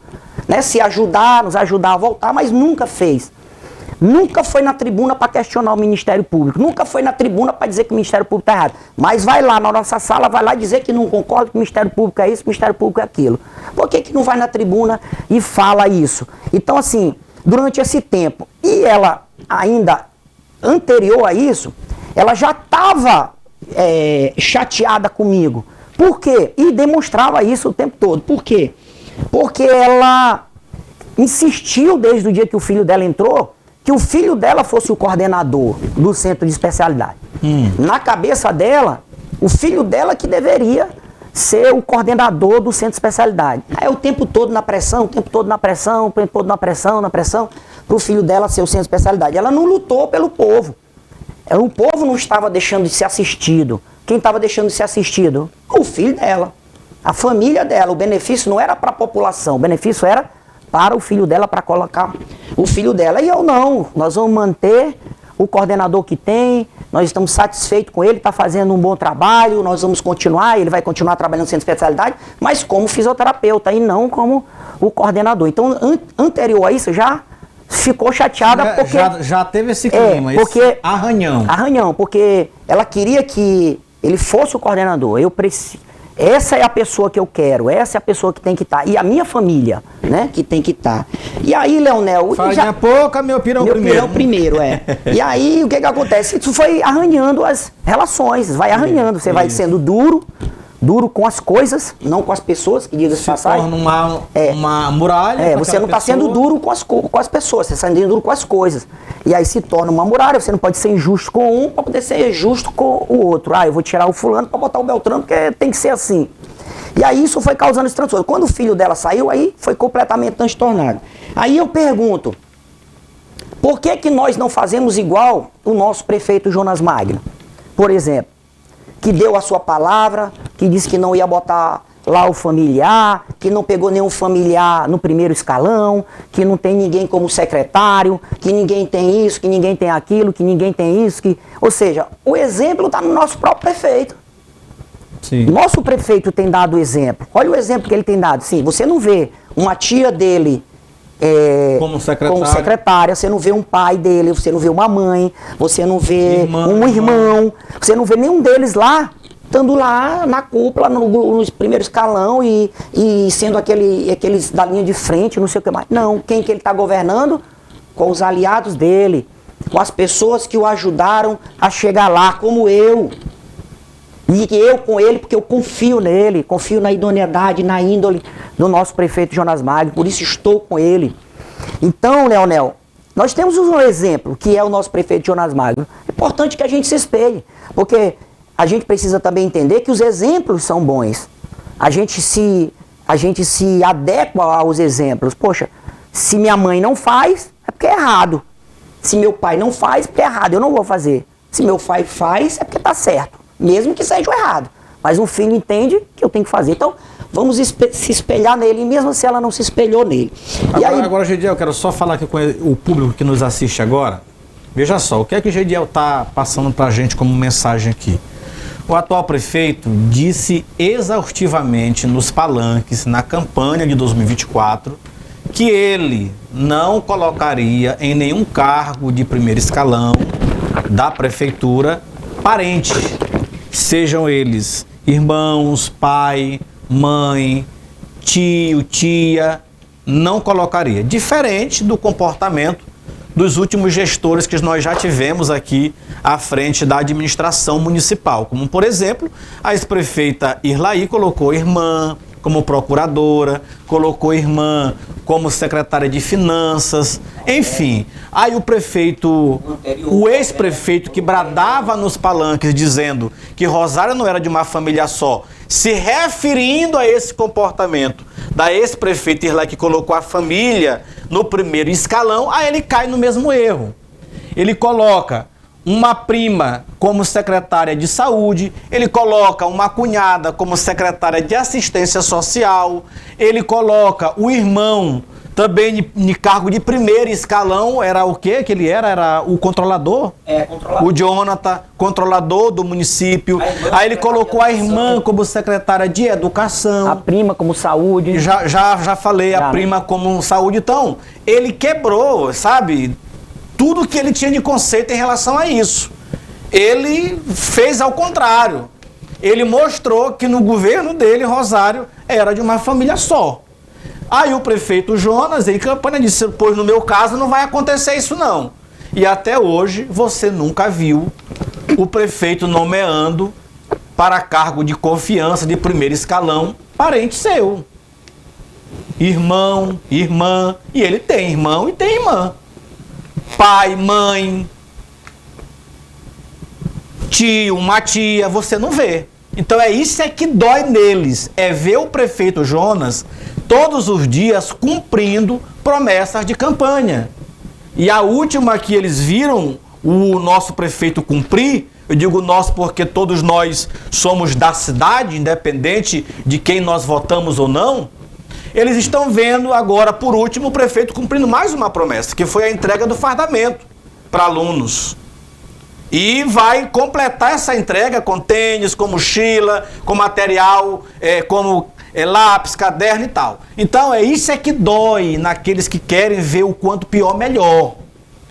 né? Se ajudar, nos ajudar a voltar, mas nunca fez. Nunca foi na tribuna para questionar o Ministério Público. Nunca foi na tribuna para dizer que o Ministério Público está errado. Mas vai lá na nossa sala, vai lá dizer que não concorda, que o Ministério Público é isso, que o Ministério Público é aquilo. Por que não vai na tribuna e fala isso? Então, assim, durante esse tempo, e ela ainda anterior a isso, ela já estava chateada comigo. Por quê? E demonstrava isso o tempo todo. Por quê? Porque ela insistiu desde o dia que o filho dela entrou, que o filho dela fosse o coordenador do centro de especialidade. Na cabeça dela, o filho dela que deveria ser o coordenador do centro de especialidade. Aí o tempo todo na pressão, o tempo todo na pressão, o tempo todo na pressão, para o filho dela ser o centro de especialidade. Ela não lutou pelo povo. O povo não estava deixando de ser assistido. Quem estava deixando de ser assistido? O filho dela, a família dela. O benefício não era para a população, o benefício era para o filho dela, para colocar o filho dela. E eu não, nós vamos manter o coordenador que tem, nós estamos satisfeitos com ele, está fazendo um bom trabalho, nós vamos continuar, ele vai continuar trabalhando no centro de especialidade, mas como fisioterapeuta e não como o coordenador. Então, anterior a isso, já ficou chateada porque...
Já teve esse clima,
porque,
esse arranhão.
Arranhão, porque ela queria que ele fosse o coordenador. Essa é a pessoa que eu quero, essa é a pessoa que tem que estar. E a minha família, né, que tem que estar. E aí, Leonel...
Farinha pouca, meu pirão primeiro.
Meu pirão primeiro, E aí, o que acontece? Isso foi arranhando as relações, vai arranhando. Você vai sendo duro com as coisas, não com as pessoas, que diga-se passagem.
Se torna uma muralha.
Você não está sendo duro com as pessoas, você está sendo duro com as coisas. E aí se torna uma muralha, você não pode ser injusto com um para poder ser justo com o outro. Eu vou tirar o fulano para botar o Beltrano, porque tem que ser assim. E aí isso foi causando esse transtorno. Quando o filho dela saiu, aí foi completamente transtornado. Aí eu pergunto, por que nós não fazemos igual o nosso prefeito Jonas Magno, por exemplo? Que deu a sua palavra, que disse que não ia botar lá o familiar, que não pegou nenhum familiar no primeiro escalão, que não tem ninguém como secretário, que ninguém tem isso, que ninguém tem aquilo, que ninguém tem isso. Ou seja, o exemplo está no nosso próprio prefeito.
Sim.
Nosso prefeito tem dado exemplo. Olha o exemplo que ele tem dado. Sim, você não vê uma tia dele
como
secretária, você não vê um pai dele, você não vê uma mãe, você não vê um irmão, você não vê nenhum deles lá, estando lá na cúpula, no primeiro escalão e sendo aqueles da linha de frente, não sei o que mais. Não, quem que ele está governando? Com os aliados dele, com as pessoas que o ajudaram a chegar lá, como eu. E eu com ele, porque eu confio nele, confio na idoneidade, na índole do nosso prefeito Jonas Magno, por isso estou com ele. Então, Leonel, nós temos um exemplo, que é o nosso prefeito Jonas Magno. É importante que a gente se espelhe, porque a gente precisa também entender que os exemplos são bons. A gente se adequa aos exemplos. Poxa, se minha mãe não faz, é porque é errado. Se meu pai não faz, é porque é errado, eu não vou fazer. Se meu pai faz, é porque está certo. Mesmo que seja o errado. Mas um filho entende que eu tenho que fazer. Então, vamos se espelhar nele, mesmo se ela não se espelhou nele.
Agora, Gediel, eu quero só falar aqui com o público que nos assiste agora. Veja só, o que é que o Gediel está passando para a gente como mensagem aqui? O atual prefeito disse exaustivamente nos palanques, na campanha de 2024, que ele não colocaria em nenhum cargo de primeiro escalão da prefeitura parente. Sejam eles irmãos, pai, mãe, tio, tia, não colocaria. Diferente do comportamento dos últimos gestores que nós já tivemos aqui à frente da administração municipal. Como, por exemplo, a ex-prefeita Irlaí colocou irmã como procuradora, colocou irmã como secretária de finanças, enfim. Aí o ex-prefeito que bradava nos palanques dizendo que Rosário não era de uma família só, se referindo a esse comportamento da ex-prefeita Irlaí que colocou a família no primeiro escalão, aí ele cai no mesmo erro. Ele coloca uma prima como secretária de saúde, ele coloca uma cunhada como secretária de assistência social, ele coloca o irmão também em cargo de primeiro escalão, era o quê que ele era? Era o controlador?
Controlador.
O Jonathan, controlador do município. Aí ele colocou a irmã como secretária de educação.
A prima como saúde.
Já falei, a prima como saúde. Então, ele quebrou, sabe, tudo que ele tinha de conceito em relação a isso. Ele fez ao contrário. Ele mostrou que no governo dele, Rosário, era de uma família só. Aí o prefeito Jonas, em campanha, disse, pois no meu caso não vai acontecer isso não. E até hoje você nunca viu o prefeito nomeando para cargo de confiança de primeiro escalão parente seu. Irmão, irmã, e ele tem irmão e tem irmã. Pai, mãe, tio, uma tia, você não vê. Então é isso que dói neles, é ver o prefeito Jonas todos os dias cumprindo promessas de campanha. E a última que eles viram o nosso prefeito cumprir, eu digo nós porque todos nós somos da cidade, independente de quem nós votamos ou não, eles estão vendo agora, por último, o prefeito cumprindo mais uma promessa, que foi a entrega do fardamento para alunos. E vai completar essa entrega com tênis, com mochila, com material, como lápis, caderno e tal. Então é isso que dói naqueles que querem ver o quanto pior, melhor.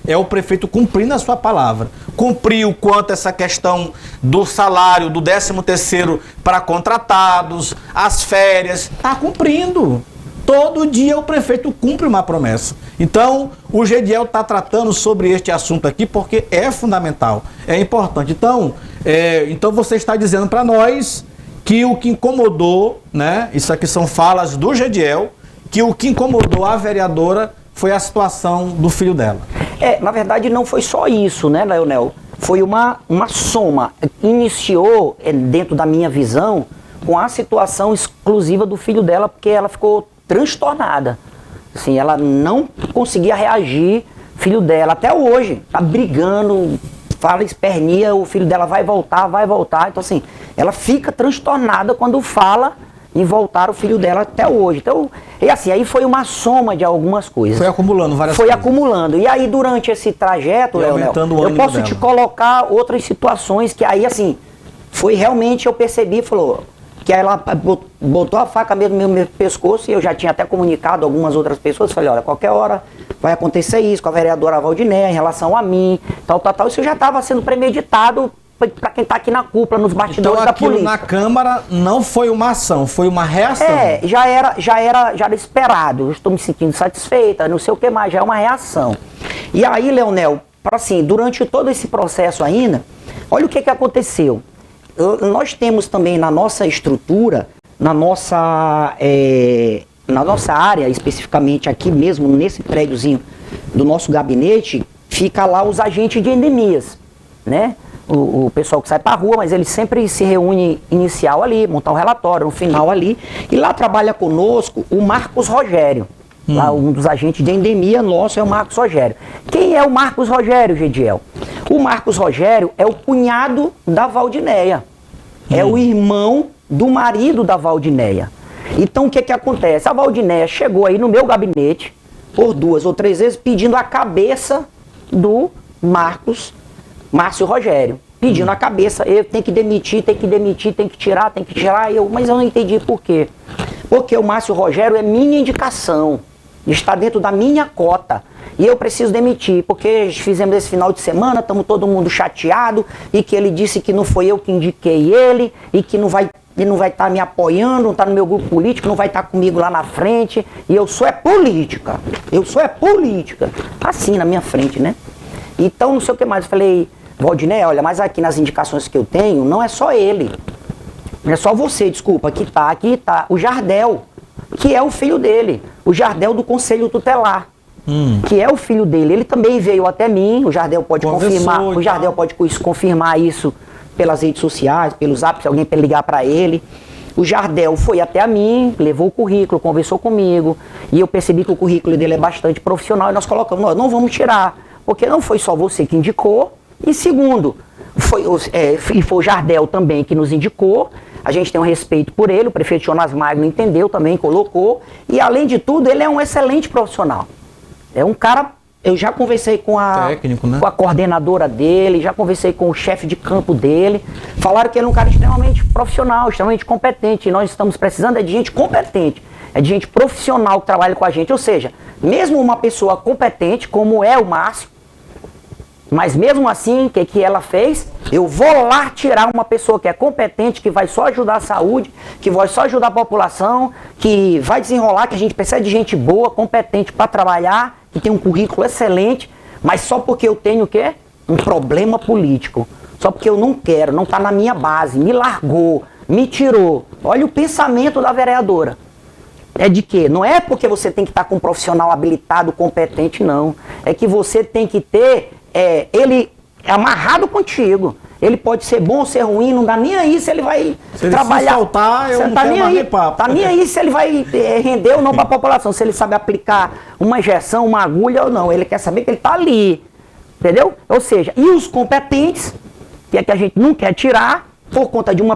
É o prefeito cumprindo a sua palavra. Cumpriu quanto essa questão do salário, do 13º para contratados, as férias, está cumprindo. Todo dia o prefeito cumpre uma promessa. Então, o Gediel está tratando sobre este assunto aqui porque é fundamental, é importante. Então você está dizendo para nós que o que incomodou, né? Isso aqui são falas do Gediel, que o que incomodou a vereadora foi a situação do filho dela.
Na verdade não foi só isso, né, Leonel? Foi uma soma. Iniciou, dentro da minha visão, com a situação exclusiva do filho dela, porque ela ficou transtornada. Assim, ela não conseguia reagir, filho dela, até hoje, tá brigando, fala, espernia, o filho dela vai voltar. Então, assim, ela fica transtornada quando fala em voltar o filho dela até hoje. Então, e assim, aí foi uma soma de algumas coisas.
Foi acumulando várias coisas.
Foi acumulando. E aí, durante esse trajeto, Leonel, eu posso te colocar outras situações que aí, assim, foi realmente, eu percebi, falou, que aí ela botou a faca mesmo no meu pescoço, e eu já tinha até comunicado a algumas outras pessoas, falei, olha, qualquer hora vai acontecer isso com a vereadora Valdinéia em relação a mim, tal, isso já estava sendo premeditado para quem está aqui na cúpula, nos bastidores da política.
Então aquilo na Câmara não foi uma ação, foi uma reação.
Já era esperado, eu estou me sentindo satisfeita, não sei o que mais, já é uma reação. E aí, Leonel, assim, durante todo esse processo ainda, olha o que aconteceu. Nós temos também na nossa estrutura, na nossa área, especificamente aqui mesmo, nesse prédiozinho do nosso gabinete, fica lá os agentes de endemias, né? O pessoal que sai para a rua, mas ele sempre se reúne inicial ali, montar um relatório, no final ali, e lá trabalha conosco o Marcos Rogério. Lá, um dos agentes de endemia nosso é o Marcos Rogério. Quem é o Marcos Rogério, Gediel? O Marcos Rogério é o cunhado da Valdinéia. É o irmão do marido da Valdinéia. Então o que acontece? A Valdinéia chegou aí no meu gabinete por 2 ou 3 vezes pedindo a cabeça do Márcio Rogério. Pedindo a cabeça, eu tenho que demitir, tem que tirar. Mas eu não entendi por quê. Porque o Márcio Rogério é minha indicação. Está dentro da minha cota. E eu preciso demitir, porque fizemos esse final de semana, estamos todo mundo chateado, e que ele disse que não foi eu que indiquei ele, e que não vai estar me apoiando, não está no meu grupo político, não vai estar comigo lá na frente, e eu sou política. Assim, na minha frente, né? Então, não sei o que mais. Eu falei, Valdinéia, olha, mas aqui nas indicações que eu tenho, não é só ele. Não é só você, desculpa, aqui tá o Jardel, que é o filho dele, o Jardel do Conselho Tutelar, que é o filho dele. Ele também veio até mim, o Jardel pode confirmar isso pelas redes sociais, pelo Zap, se alguém ligar para ele. O Jardel foi até a mim, levou o currículo, conversou comigo, e eu percebi que o currículo dele é bastante profissional, e nós colocamos, nós não vamos tirar, porque não foi só você que indicou, E segundo, foi o Jardel também que nos indicou, a gente tem um respeito por ele, o prefeito Jonas Magno entendeu também, colocou, e além de tudo, ele é um excelente profissional. É um cara, eu já conversei com
técnico, né?
Com a coordenadora dele, já conversei com o chefe de campo dele, falaram que ele é um cara extremamente profissional, extremamente competente, e nós estamos precisando de gente competente, de gente profissional que trabalha com a gente, ou seja, mesmo uma pessoa competente, como é o Márcio, mas mesmo assim, o que ela fez? Eu vou lá tirar uma pessoa que é competente, que vai só ajudar a saúde, que vai só ajudar a população, que vai desenrolar, que a gente precisa de gente boa, competente para trabalhar, que tem um currículo excelente, mas só porque eu tenho o quê? Um problema político. Só porque eu não quero, não está na minha base, me largou, me tirou. Olha o pensamento da vereadora. É de quê? Não é porque você tem que estar com um profissional habilitado, competente, não. É que você tem que ter ele amarrado contigo. Ele pode ser bom ou ser ruim, não dá nem aí se ele vai trabalhar.
Se faltar, eu não
tá
quero
nem
mais
aí,
papo.
tá nem aí se ele vai render ou não para a população, se ele sabe aplicar uma injeção, uma agulha ou não. Ele quer saber que ele tá ali. Entendeu? Ou seja, e os competentes, que é que a gente não quer tirar, por conta de um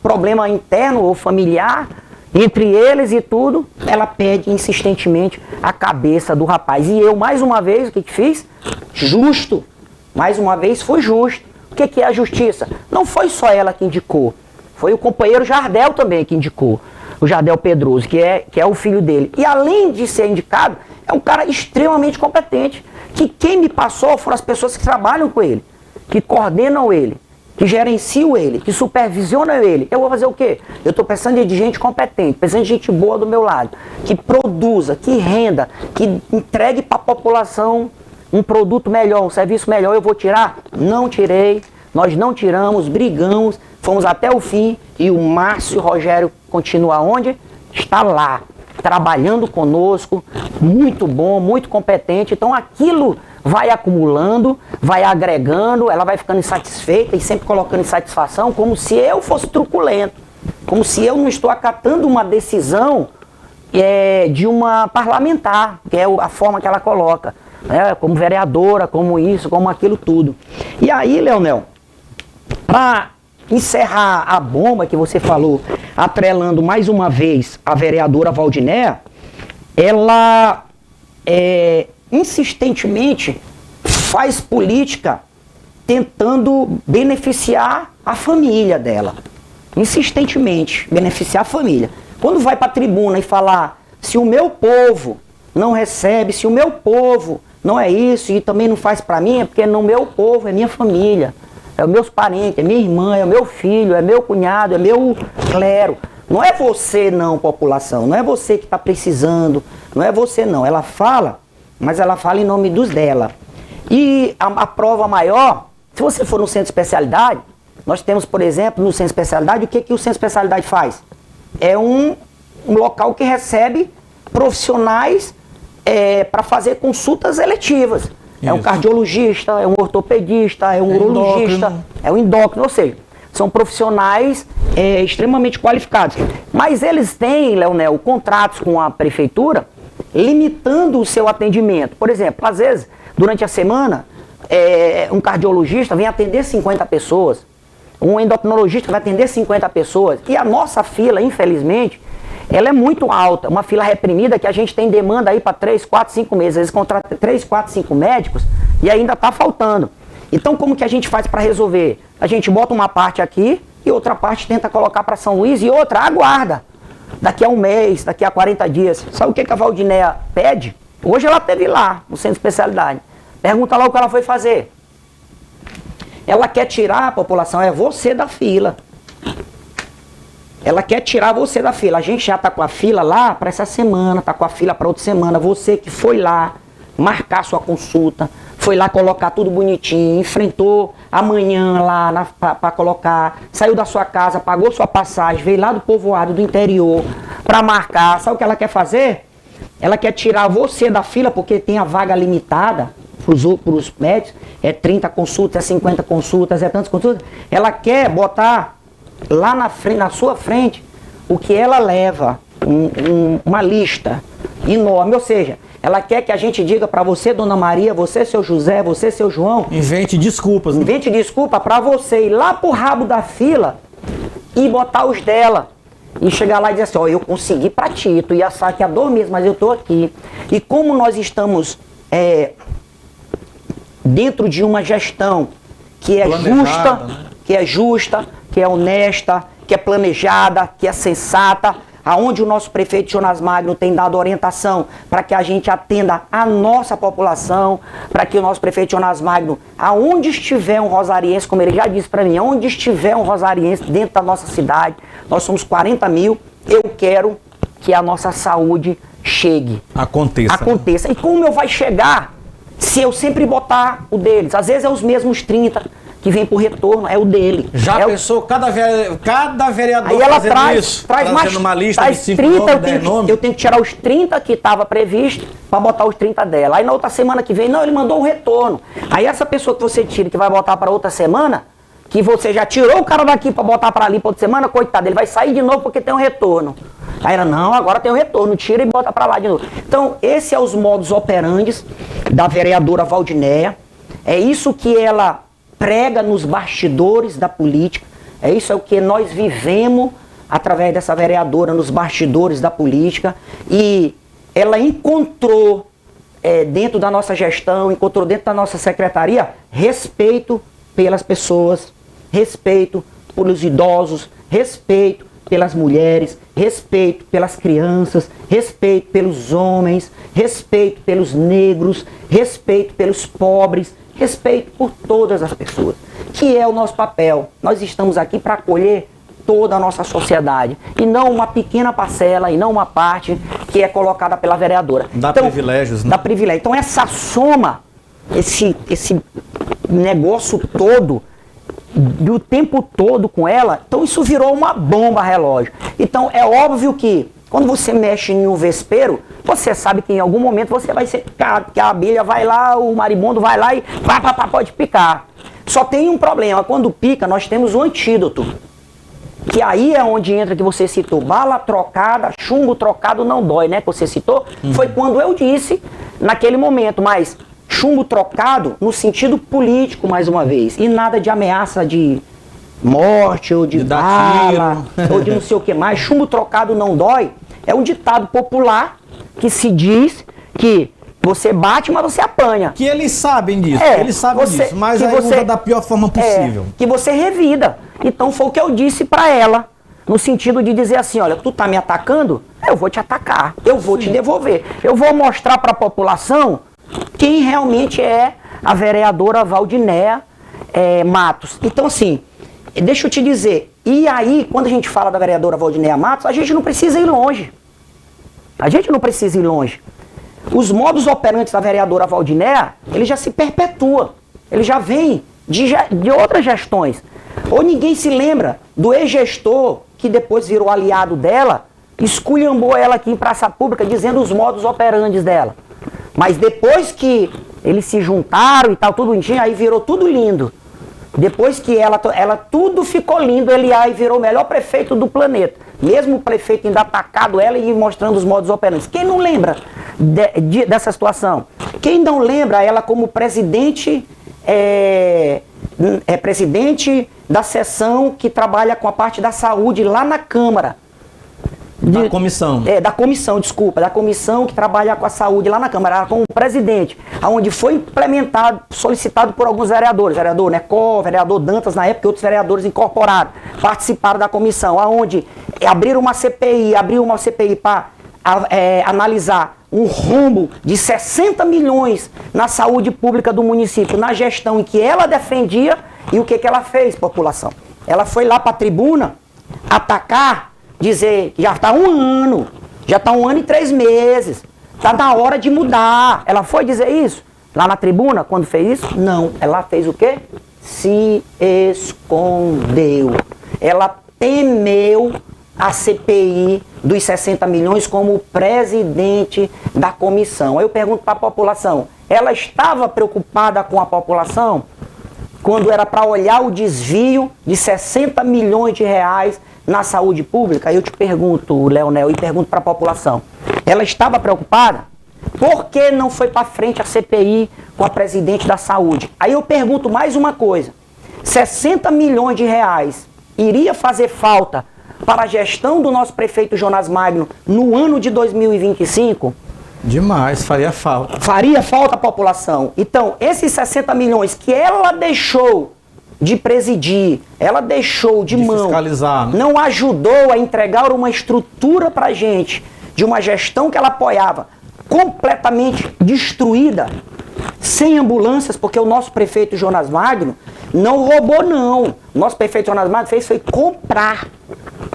problema interno ou familiar, entre eles e tudo, ela pede insistentemente a cabeça do rapaz. E eu, mais uma vez, o que fiz? Justo. Mais uma vez, foi justo. O que é a justiça? Não foi só ela que indicou. Foi o companheiro Jardel também que indicou. O Jardel Pedroso, que é o filho dele. E além de ser indicado, é um cara extremamente competente. Que quem me passou foram as pessoas que trabalham com ele, que coordenam ele, que gerenciam ele, que supervisionam ele. Eu vou fazer o quê? Eu estou pensando de gente competente, pensando de gente boa do meu lado, que produza, que renda, que entregue para a população um produto melhor, um serviço melhor. Eu vou tirar? Não tirei, nós não tiramos, brigamos, fomos até o fim e o Márcio Rogério continua onde? Está lá, trabalhando conosco, muito bom, muito competente. Então aquilo vai acumulando, vai agregando, ela vai ficando insatisfeita e sempre colocando insatisfação, como se eu fosse truculento, como se eu não estou acatando uma decisão de uma parlamentar, que é a forma que ela coloca, né, como vereadora, como isso, como aquilo tudo. E aí, Leonel, para encerrar a bomba que você falou, atrelando mais uma vez a vereadora Valdinéia, ela insistentemente faz política tentando beneficiar a família dela. Insistentemente beneficiar a família. Quando vai para a tribuna e falar, se o meu povo não recebe, se o meu povo não é isso e também não faz para mim, é porque no meu povo é minha família, é os meus parentes, é minha irmã, é o meu filho, é meu cunhado, é meu clero. Não é você não, população, não é você que está precisando, não é você não. Ela fala, mas ela fala em nome dos dela. E a prova maior, se você for no centro de especialidade, nós temos, por exemplo, no centro de especialidade, o que o centro de especialidade faz? É um local que recebe profissionais para fazer consultas eletivas. Isso. É um cardiologista, é um ortopedista, é um urologista, é um endócrino, ou seja, são profissionais extremamente qualificados. Mas eles têm, Leonel, contratos com a prefeitura limitando o seu atendimento. Por exemplo, às vezes, durante a semana, um cardiologista vem atender 50 pessoas, um endocrinologista vai atender 50 pessoas, e a nossa fila, infelizmente, ela é muito alta, uma fila reprimida que a gente tem demanda aí para 3, 4, 5 meses, eles contratam 3, 4, 5 médicos e ainda está faltando. Então como que a gente faz para resolver? A gente bota uma parte aqui e outra parte tenta colocar para São Luís e outra aguarda. Daqui a um mês, daqui a 40 dias. Sabe o que a Valdinéia pede? Hoje ela esteve lá, no centro de especialidade. Pergunta lá o que ela foi fazer. Ela quer tirar a população, é você da fila. Ela quer tirar você da fila. A gente já está com a fila lá para essa semana, está com a fila para outra semana. Você que foi lá marcar sua consulta, foi lá colocar tudo bonitinho, enfrentou amanhã lá para colocar, saiu da sua casa, pagou sua passagem, veio lá do povoado do interior para marcar. Sabe o que ela quer fazer? Ela quer tirar você da fila porque tem a vaga limitada para os médicos, é 30 consultas, é 50 consultas, é tantas consultas. Ela quer botar lá na frente, na sua frente, o que ela leva, uma lista enorme. Ou seja, ela quer que a gente diga para você, Dona Maria, você, seu José, você, seu João...
Invente desculpas. Né?
Invente desculpa para você ir lá pro rabo da fila e botar os dela. E chegar lá e dizer assim, ó, eu consegui pra ti, tu ia assar aqui há 2 meses, mas eu tô aqui. E como nós estamos dentro de uma gestão que é justa, né? que é honesta, que é planejada, que é sensata, aonde o nosso prefeito Jonas Magno tem dado orientação para que a gente atenda a nossa população, para que o nosso prefeito Jonas Magno, aonde estiver um rosariense, como ele já disse para mim, aonde estiver um rosariense dentro da nossa cidade, nós somos 40 mil, eu quero que a nossa saúde chegue. Aconteça.
Né?
E como eu vai chegar se eu sempre botar o deles? Às vezes é os mesmos 30 que vem por retorno, é o dele.
Já pensou cada vereador
aí ela
fazendo isso?
Traz mais
uma lista
traz
de 5
30,
nomes, 10 nomes?
Eu tenho que tirar os 30 que estava previsto para botar os 30 dela. Aí na outra semana que vem, não, ele mandou um retorno. Aí essa pessoa que você tira, que vai botar para outra semana, que você já tirou o cara daqui para botar para ali para outra semana, coitado, ele vai sair de novo porque tem um retorno. Aí ela, não, agora tem um retorno, tira e bota para lá de novo. Então, esse é os modus operandi da vereadora Valdinéia. É isso que ela prega nos bastidores da política, é o que nós vivemos através dessa vereadora nos bastidores da política, e ela encontrou dentro da nossa gestão, encontrou dentro da nossa secretaria respeito pelas pessoas, respeito pelos idosos, respeito pelas mulheres, respeito pelas crianças, respeito pelos homens, respeito pelos negros, respeito pelos pobres, respeito por todas as pessoas, que é o nosso papel. Nós estamos aqui para acolher toda a nossa sociedade, e não uma pequena parcela, e não uma parte que é colocada pela vereadora.
Dá privilégios, né?
Dá privilégio. Então essa soma, esse negócio todo, do tempo todo com ela, então isso virou uma bomba relógio. Então é óbvio que quando você mexe em um vespeiro, você sabe que em algum momento você vai ser picado, porque a abelha vai lá, o maribondo vai lá e pode picar. Só tem um problema, quando pica nós temos o antídoto, que aí é onde entra que você citou, bala trocada, chumbo trocado não dói, né, que você citou, foi quando eu disse naquele momento, mas chumbo trocado no sentido político mais uma vez, e nada de ameaça de morte ou de bala ou de não sei o que mais. Chumbo trocado não dói é um ditado popular que se diz que você bate, mas você apanha.
Que eles sabem disso, disso, mas aí usa da pior forma possível.
Que você revida. Então foi o que eu disse pra ela, no sentido de dizer assim, olha, tu tá me atacando, eu vou te atacar, eu vou te devolver. Eu vou mostrar pra população quem realmente é a vereadora Valdinéia Matos. Então assim, deixa eu te dizer, e aí, quando a gente fala da vereadora Valdinéia Matos, a gente não precisa ir longe. Os modus operantes da vereadora Valdinéia, ele já se perpetua. Ele já vem de outras gestões. Ou ninguém se lembra do ex-gestor, que depois virou aliado dela, esculhambou ela aqui em praça pública, dizendo os modus operandi dela. Mas depois que eles se juntaram e tal, tudo bonitinho, aí virou tudo lindo. Depois que ela tudo ficou lindo, ele aí virou o melhor prefeito do planeta. Mesmo o prefeito ainda atacado ela e mostrando os modus operandi. Quem não lembra dessa situação? Quem não lembra ela como presidente, presidente da seção que trabalha com a parte da saúde lá na Câmara.
Da comissão.
Da comissão que trabalha com a saúde lá na Câmara, como presidente, onde foi implementado, solicitado por alguns vereadores, vereador Necó, vereador Dantas na época, e outros vereadores incorporados, participaram da comissão, onde abriu uma CPI para analisar um rombo de 60 milhões na saúde pública do município, na gestão em que ela defendia, e o que ela fez, população? Ela foi lá para a tribuna atacar, dizer que já está um ano e 3 meses, está na hora de mudar. Ela foi dizer isso lá na tribuna quando fez isso? Não, ela fez o quê? Se escondeu. Ela temeu a CPI dos 60 milhões como presidente da comissão. Aí eu pergunto para a população, ela estava preocupada com a população quando era para olhar o desvio de 60 milhões de reais na saúde pública? Aí eu te pergunto, Leonel, e pergunto para a população, Ela estava preocupada? Por que não foi para frente a CPI com a presidente da saúde? Aí eu pergunto mais uma coisa. 60 milhões de reais iria fazer falta para a gestão do nosso prefeito Jonas Magno no ano de 2025?
Demais, faria falta.
Faria falta à população. Então, esses 60 milhões que ela deixou de presidir, ela deixou de mão,
fiscalizar, né?
Não ajudou a entregar uma estrutura para a gente, de uma gestão que ela apoiava, completamente destruída, sem ambulâncias, porque o nosso prefeito Jonas Magno não roubou, não. O nosso prefeito Jonas Magno foi comprar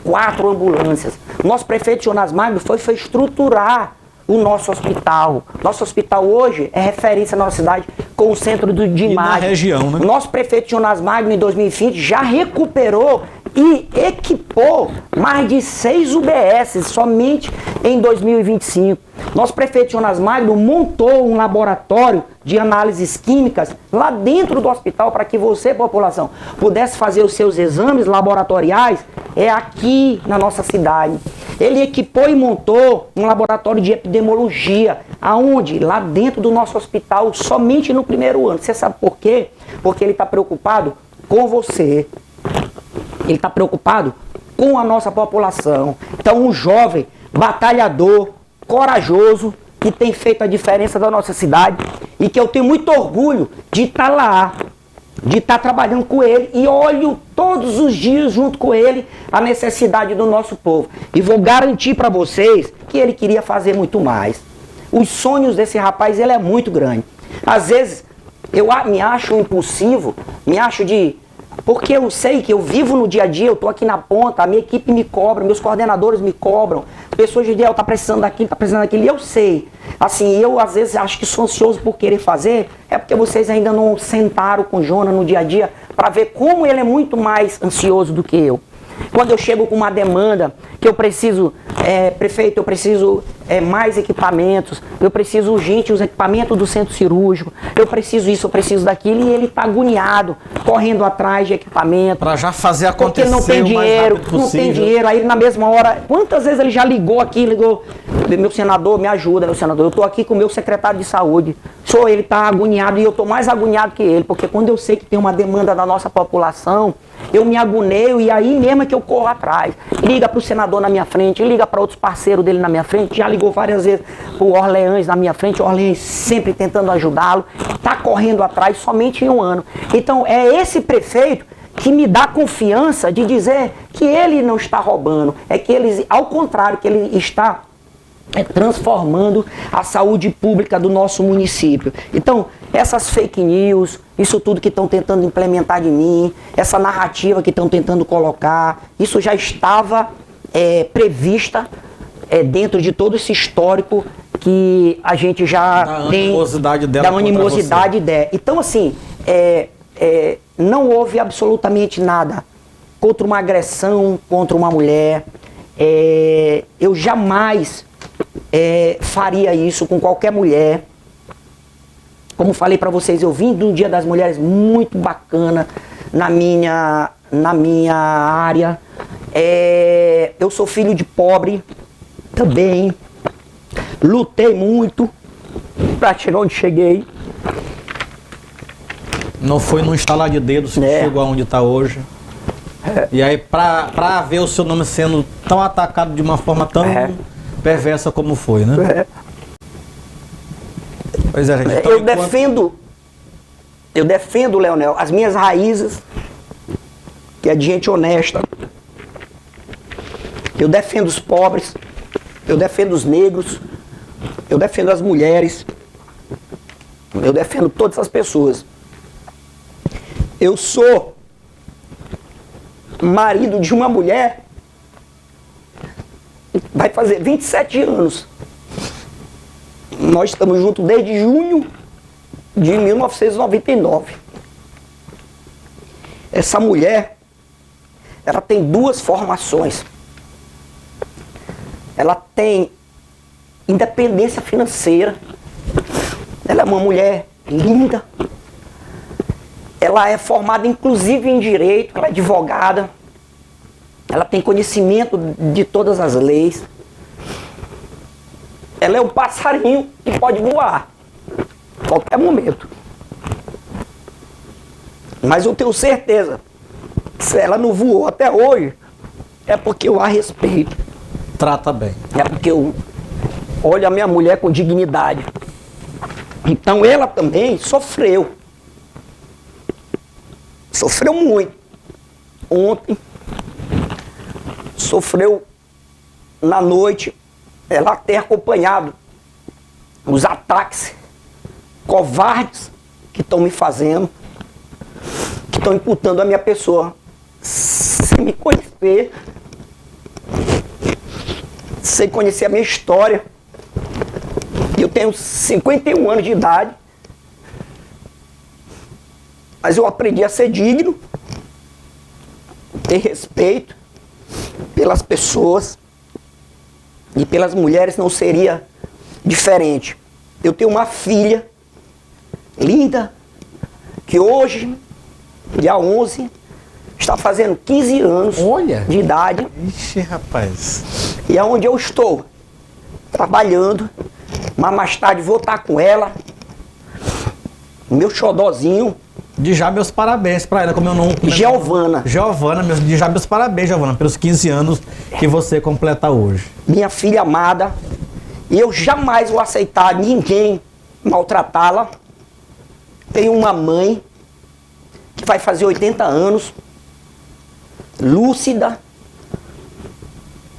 4 ambulâncias. O nosso prefeito Jonas Magno foi estruturar o nosso hospital. Nosso hospital hoje é referência na nossa cidade com o centro de imagem.
Na região, né?
O nosso prefeito Jonas Magno, em 2020, já recuperou e equipou mais de 6 UBS somente em 2025. Nosso prefeito Jonas Magno montou um laboratório de análises químicas lá dentro do hospital para que você, população, pudesse fazer os seus exames laboratoriais aqui na nossa cidade. Ele equipou e montou um laboratório de epidemiologia, aonde? Lá dentro do nosso hospital, somente no primeiro ano. Você sabe por quê? Porque ele está preocupado com você. Ele está preocupado com a nossa população. Então, um jovem, batalhador, corajoso, que tem feito a diferença da nossa cidade e que eu tenho muito orgulho de estar lá, de estar trabalhando com ele e olho todos os dias junto com ele a necessidade do nosso povo. E vou garantir para vocês que ele queria fazer muito mais. Os sonhos desse rapaz, ele é muito grande. Às vezes, eu me acho impulsivo, me acho de... Porque eu sei que eu vivo no dia a dia, eu estou aqui na ponta, a minha equipe me cobra, meus coordenadores me cobram, pessoas de ideal, tá precisando daquilo, tá precisando daquilo, e eu sei. Assim, eu às vezes acho que sou ansioso por querer fazer, é porque vocês ainda não sentaram com o Jonas no dia a dia para ver como ele é muito mais ansioso do que eu. Quando eu chego com uma demanda que eu preciso, prefeito, eu preciso mais equipamentos, eu preciso urgente os equipamentos do centro cirúrgico, eu preciso isso, eu preciso daquilo, e ele está agoniado, correndo atrás de equipamento.
Para já fazer acontecer
porque não tem dinheiro, não tem dinheiro. Aí na mesma hora, quantas vezes ele já ligou, meu senador, me ajuda, meu senador, eu estou aqui com o meu secretário de saúde, ele está agoniado e eu estou mais agoniado que ele, porque quando eu sei que tem uma demanda da nossa população, eu me agoneio e aí mesmo é que eu corro atrás. Liga para o senador na minha frente, liga para outros parceiros dele na minha frente, já ligou várias vezes para o Orleans na minha frente, o Orleans sempre tentando ajudá-lo, está correndo atrás somente em um ano. Então é esse prefeito que me dá confiança de dizer que ele não está roubando, é que ele, ao contrário, que ele está transformando a saúde pública do nosso município. Então, essas fake news, isso tudo que estão tentando implementar de mim, essa narrativa que estão tentando colocar, isso já estava prevista dentro de todo esse histórico que a gente já tem
animosidade dela,
da animosidade dela. Então, assim, não houve absolutamente nada contra uma agressão, contra uma mulher. Eu jamais faria isso com qualquer mulher. Como falei para vocês, eu vim de um Dia das Mulheres muito bacana na minha área. Eu sou filho de pobre também. Lutei muito para chegar onde cheguei.
Não foi num estalar de dedos que chegou aonde está hoje. E aí, para ver o seu nome sendo tão atacado de uma forma tão perversa como foi, né? Pois é, gente. Então, eu defendo, Leonel, as minhas raízes, que é de gente honesta. Eu defendo os pobres, eu defendo os negros, eu defendo as mulheres, eu defendo todas as pessoas. Eu sou marido de uma mulher, vai fazer 27 anos. Nós estamos juntos desde junho de 1999. Essa mulher, ela tem 2 formações. Ela tem independência financeira. Ela é uma mulher linda. Ela é formada inclusive em direito, ela é advogada. Ela tem conhecimento de todas as leis.
Ela é um passarinho que pode voar a qualquer momento. Mas eu tenho certeza que se ela não voou até hoje, é porque eu a respeito.
Trata bem.
É porque eu olho a minha mulher com dignidade. Então ela também sofreu. Sofreu muito. Ontem, sofreu na noite, ela ter acompanhado os ataques covardes que estão me fazendo, que estão imputando a minha pessoa, sem me conhecer, sem conhecer a minha história. Eu tenho 51 anos de idade, mas eu aprendi a ser digno, ter respeito pelas pessoas e pelas mulheres não seria diferente. Eu tenho uma filha linda que hoje, dia 11, está fazendo 15 anos de idade.
Ixi, rapaz.
E é onde eu estou trabalhando, mas mais tarde vou estar com ela, meu xodózinho.
De já meus parabéns pra ela, como eu não...
Giovana.
Giovana, de já meus parabéns, Giovana, pelos 15 anos que você completa hoje.
Minha filha amada, e eu jamais vou aceitar ninguém maltratá-la. Tenho uma mãe que vai fazer 80 anos, lúcida,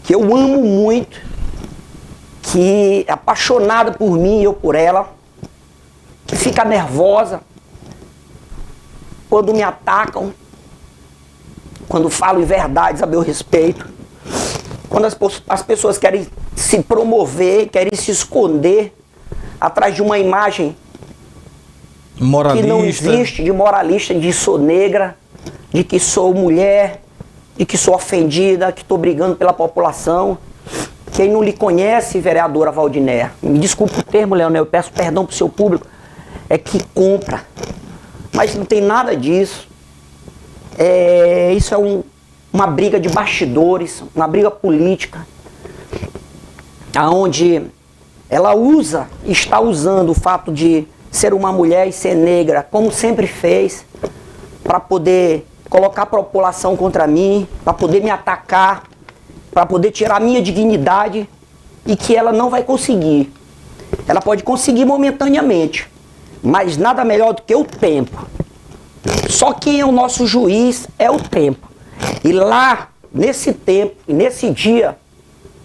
que eu amo muito, que é apaixonada por mim e eu por ela, que fica nervosa quando me atacam, quando falo verdades a meu respeito, quando as pessoas querem se promover, querem se esconder atrás de uma imagem
moralista,
que não existe, de moralista, de sou negra, de que sou mulher, de que sou ofendida, que estou brigando pela população. Quem não lhe conhece, vereadora Valdinéia, me desculpe o termo, Leonel, eu peço perdão para o seu público, é que compra. Mas não tem nada disso. Isso é uma briga de bastidores, uma briga política, onde ela está usando o fato de ser uma mulher e ser negra, como sempre fez, para poder colocar a população contra mim, para poder me atacar, para poder tirar a minha dignidade, e que ela não vai conseguir. Ela pode conseguir momentaneamente, mas nada melhor do que o tempo. Só quem é o nosso juiz é o tempo. E lá, nesse tempo e nesse dia,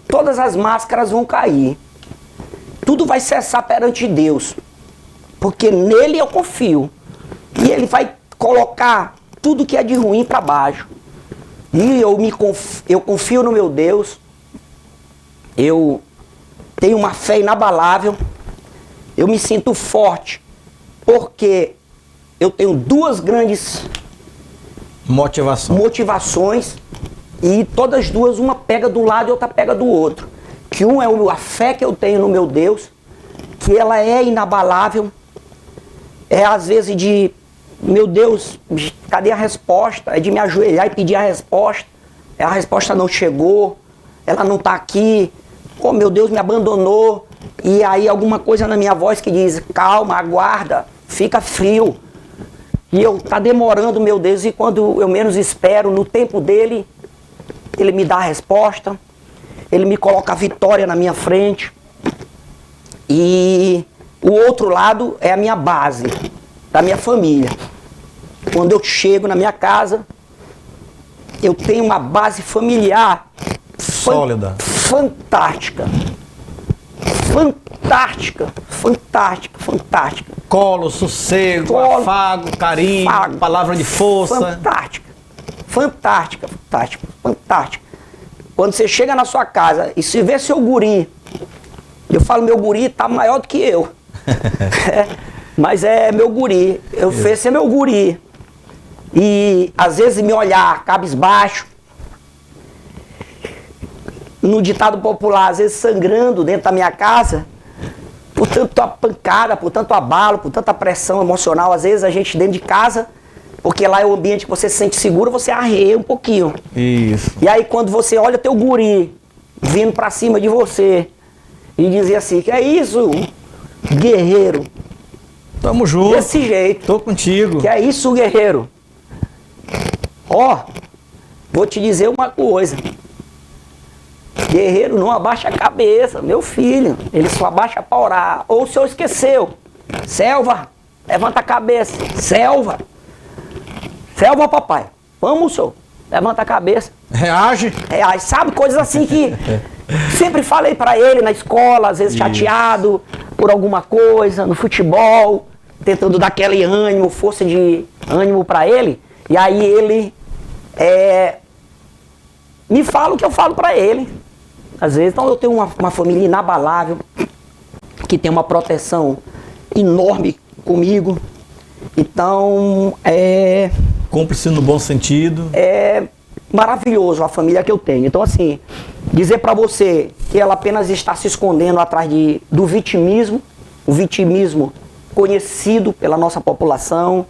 todas as máscaras vão cair. Tudo vai cessar perante Deus. Porque nele eu confio. E ele vai colocar tudo que é de ruim para baixo. E eu confio no meu Deus. Eu tenho uma fé inabalável. Eu me sinto forte. Porque eu tenho duas grandes motivações. E todas duas, uma pega do lado e outra pega do outro. Que um é a fé que eu tenho no meu Deus, que ela é inabalável. É às vezes de, meu Deus, cadê a resposta? É de me ajoelhar e pedir a resposta. A resposta não chegou, ela não está aqui. Oh, meu Deus, me abandonou. E aí alguma coisa na minha voz que diz, calma, aguarda, fica frio. E tá demorando, meu Deus, e quando eu menos espero, no tempo dele, ele me dá a resposta, ele me coloca a vitória na minha frente. E o outro lado é a minha base, da minha família. Quando eu chego na minha casa, eu tenho uma base familiar
sólida,
fantástica. Fantástica.
Colo, sossego, afago, carinho, palavra de força.
Fantástica. Quando você chega na sua casa e se vê seu guri, eu falo, meu guri tá maior do que eu. Mas é meu guri, eu fiz ser meu guri. E às vezes me olhar cabisbaixo, no ditado popular, às vezes sangrando dentro da minha casa, por tanta pancada, por tanto abalo, por tanta pressão emocional. Às vezes a gente dentro de casa, porque lá é o ambiente que você se sente seguro, você arreia um pouquinho.
Isso.
E aí quando você olha teu guri vindo pra cima de você, e dizia assim, que é isso, guerreiro?
Tamo junto.
Desse jeito.
Tô contigo.
Que é isso, guerreiro? Ó, vou te dizer uma coisa. Guerreiro não abaixa a cabeça, meu filho. Ele só abaixa para orar. Ou o senhor esqueceu. Selva, levanta a cabeça. Selva. Selva, papai. Vamos, senhor. Levanta a cabeça.
Reage.
Reage. Sabe, coisas assim que sempre falei para ele na escola, às vezes chateado por alguma coisa, no futebol, tentando dar aquele ânimo, força de ânimo para ele. E aí ele me fala o que eu falo para ele. Às vezes, então eu tenho uma família inabalável, que tem uma proteção enorme comigo. Então,
Cúmplice no bom sentido.
é maravilhoso a família que eu tenho. Então, assim, dizer para você que ela apenas está se escondendo atrás do vitimismo, o vitimismo conhecido pela nossa população.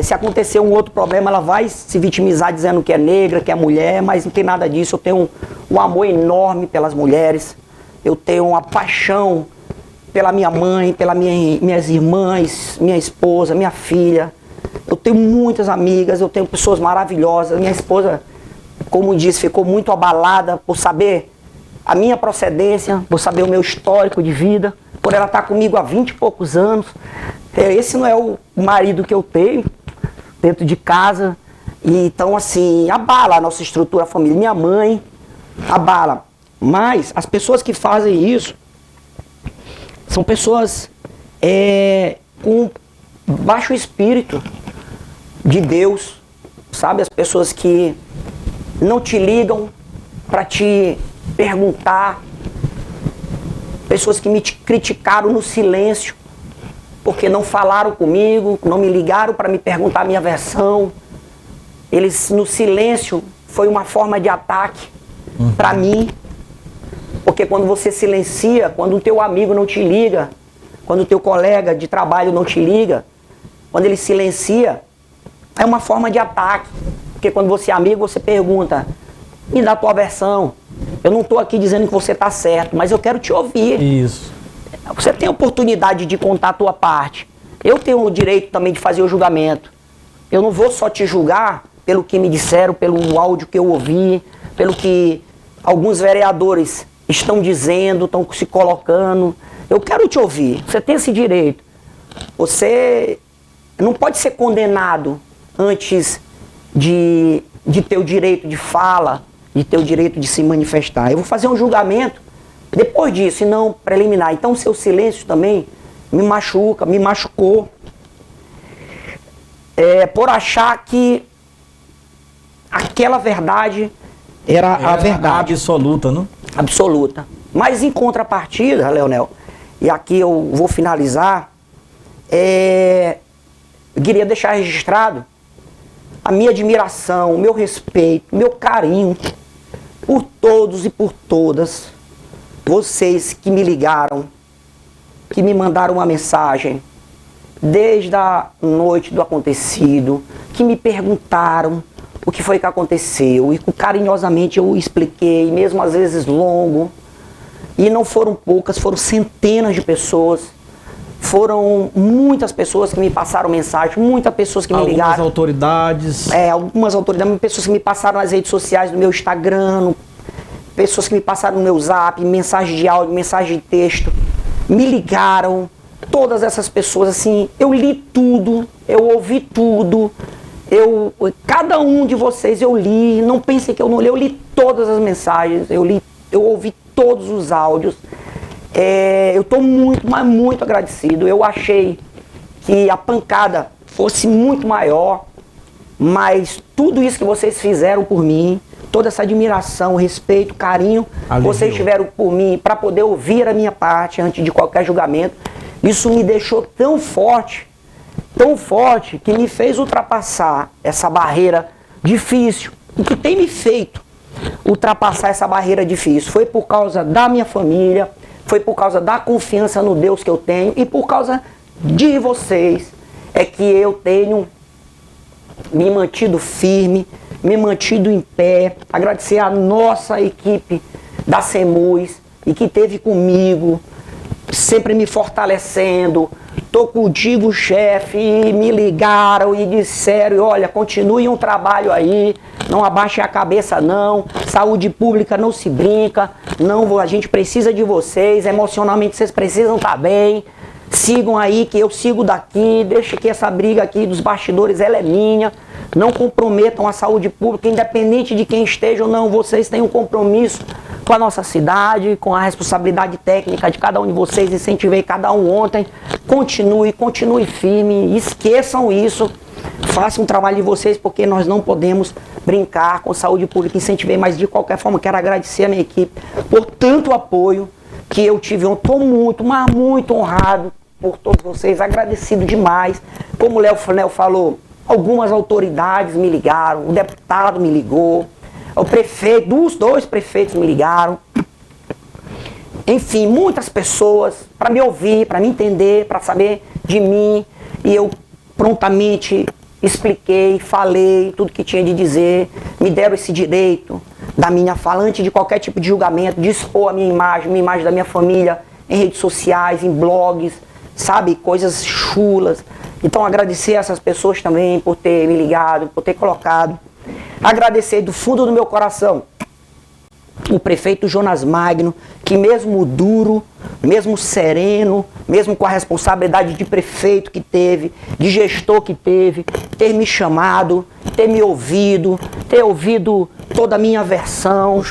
Se acontecer um outro problema, ela vai se vitimizar dizendo que é negra, que é mulher, mas não tem nada disso. Eu tenho um amor enorme pelas mulheres, eu tenho uma paixão pela minha mãe, pelas minhas irmãs, minha esposa, minha filha. Eu tenho muitas amigas, eu tenho pessoas maravilhosas. Minha esposa, como disse, ficou muito abalada por saber a minha procedência, por saber o meu histórico de vida, por ela estar comigo há 20 e poucos anos. Esse não é o marido que eu tenho dentro de casa. E, então, assim, abala a nossa estrutura familiar. Minha mãe abala. Mas as pessoas que fazem isso são pessoas com baixo espírito de Deus, sabe? As pessoas que não te ligam para te perguntar, pessoas que me criticaram no silêncio, porque não falaram comigo, não me ligaram para me perguntar a minha versão. Eles, no silêncio, foi uma forma de ataque para mim. Porque quando você silencia, quando o teu amigo não te liga, quando o teu colega de trabalho não te liga, quando ele silencia, é uma forma de ataque. Porque quando você é amigo, você pergunta, me dá a tua versão. Eu não estou aqui dizendo que você está certo, mas eu quero te ouvir.
Isso.
Você tem a oportunidade de contar a tua parte. Eu tenho o direito também de fazer o julgamento. Eu não vou só te julgar pelo que me disseram, pelo áudio que eu ouvi, pelo que alguns vereadores estão dizendo, estão se colocando. Eu quero te ouvir. Você tem esse direito. Você não pode ser condenado antes de ter o direito de fala, de ter o direito de se manifestar. Eu vou fazer um julgamento depois disso, e não preliminar. Então o seu silêncio também me machuca, me machucou. Por achar que aquela verdade era a verdade.
Absoluta, não?
Absoluta. Mas em contrapartida, Leonel, e aqui eu vou finalizar, eu queria deixar registrado a minha admiração, o meu respeito, o meu carinho por todos e por todas vocês que me ligaram, que me mandaram uma mensagem desde a noite do acontecido, que me perguntaram o que foi que aconteceu, e carinhosamente eu expliquei, mesmo às vezes longo, e não foram poucas, foram centenas de pessoas, foram muitas pessoas que me passaram mensagem, muitas pessoas que me ligaram.
Algumas autoridades.
Algumas autoridades, pessoas que me passaram nas redes sociais, no meu Instagram, pessoas que me passaram no meu Zap, mensagem de áudio, mensagem de texto, me ligaram, todas essas pessoas, assim, eu li tudo, eu ouvi tudo, cada um de vocês eu li, não pensem que eu não li, eu li todas as mensagens, eu ouvi todos os áudios, eu estou muito, mas muito agradecido. Eu achei que a pancada fosse muito maior, mas tudo isso que vocês fizeram por mim, toda essa admiração, respeito, carinho, vocês tiveram por mim para poder ouvir a minha parte antes de qualquer julgamento, isso me deixou tão forte, que me fez ultrapassar essa barreira difícil. O que tem me feito ultrapassar essa barreira difícil foi por causa da minha família, foi por causa da confiança no Deus que eu tenho, e por causa de vocês é que eu tenho me mantido firme, me mantido em pé. Agradecer a nossa equipe da CEMUS, e que esteve comigo, sempre me fortalecendo. Tô contigo, chefe, e me ligaram e disseram, olha, continue um trabalho aí, não abaixe a cabeça não, saúde pública não se brinca, não, a gente precisa de vocês, emocionalmente vocês precisam estar bem, sigam aí que eu sigo daqui, deixa que essa briga aqui dos bastidores, ela é minha, não comprometam a saúde pública, independente de quem esteja ou não, vocês têm um compromisso com a nossa cidade, com a responsabilidade técnica de cada um de vocês, incentivei cada um ontem, continue firme, esqueçam isso, façam um trabalho de vocês, porque nós não podemos brincar com saúde pública, incentivei, mas de qualquer forma quero agradecer a minha equipe por tanto apoio que eu tive, eu estou muito, mas muito honrado por todos vocês, agradecido demais, como o Léo falou, algumas autoridades me ligaram, o deputado me ligou, o prefeito, os dois prefeitos me ligaram, enfim, muitas pessoas para me ouvir, para me entender, para saber de mim, e eu prontamente expliquei, falei tudo que tinha de dizer, me deram esse direito da minha fala, antes de qualquer tipo de julgamento, de expor a minha imagem da minha família em redes sociais, em blogs, sabe, coisas chulas. Então agradecer a essas pessoas também por ter me ligado, por ter colocado. Agradecer do fundo do meu coração o prefeito Jonas Magno, que mesmo duro, mesmo sereno, mesmo com a responsabilidade de prefeito que teve, de gestor que teve, ter me chamado, ter me ouvido, ter ouvido toda a minha versão,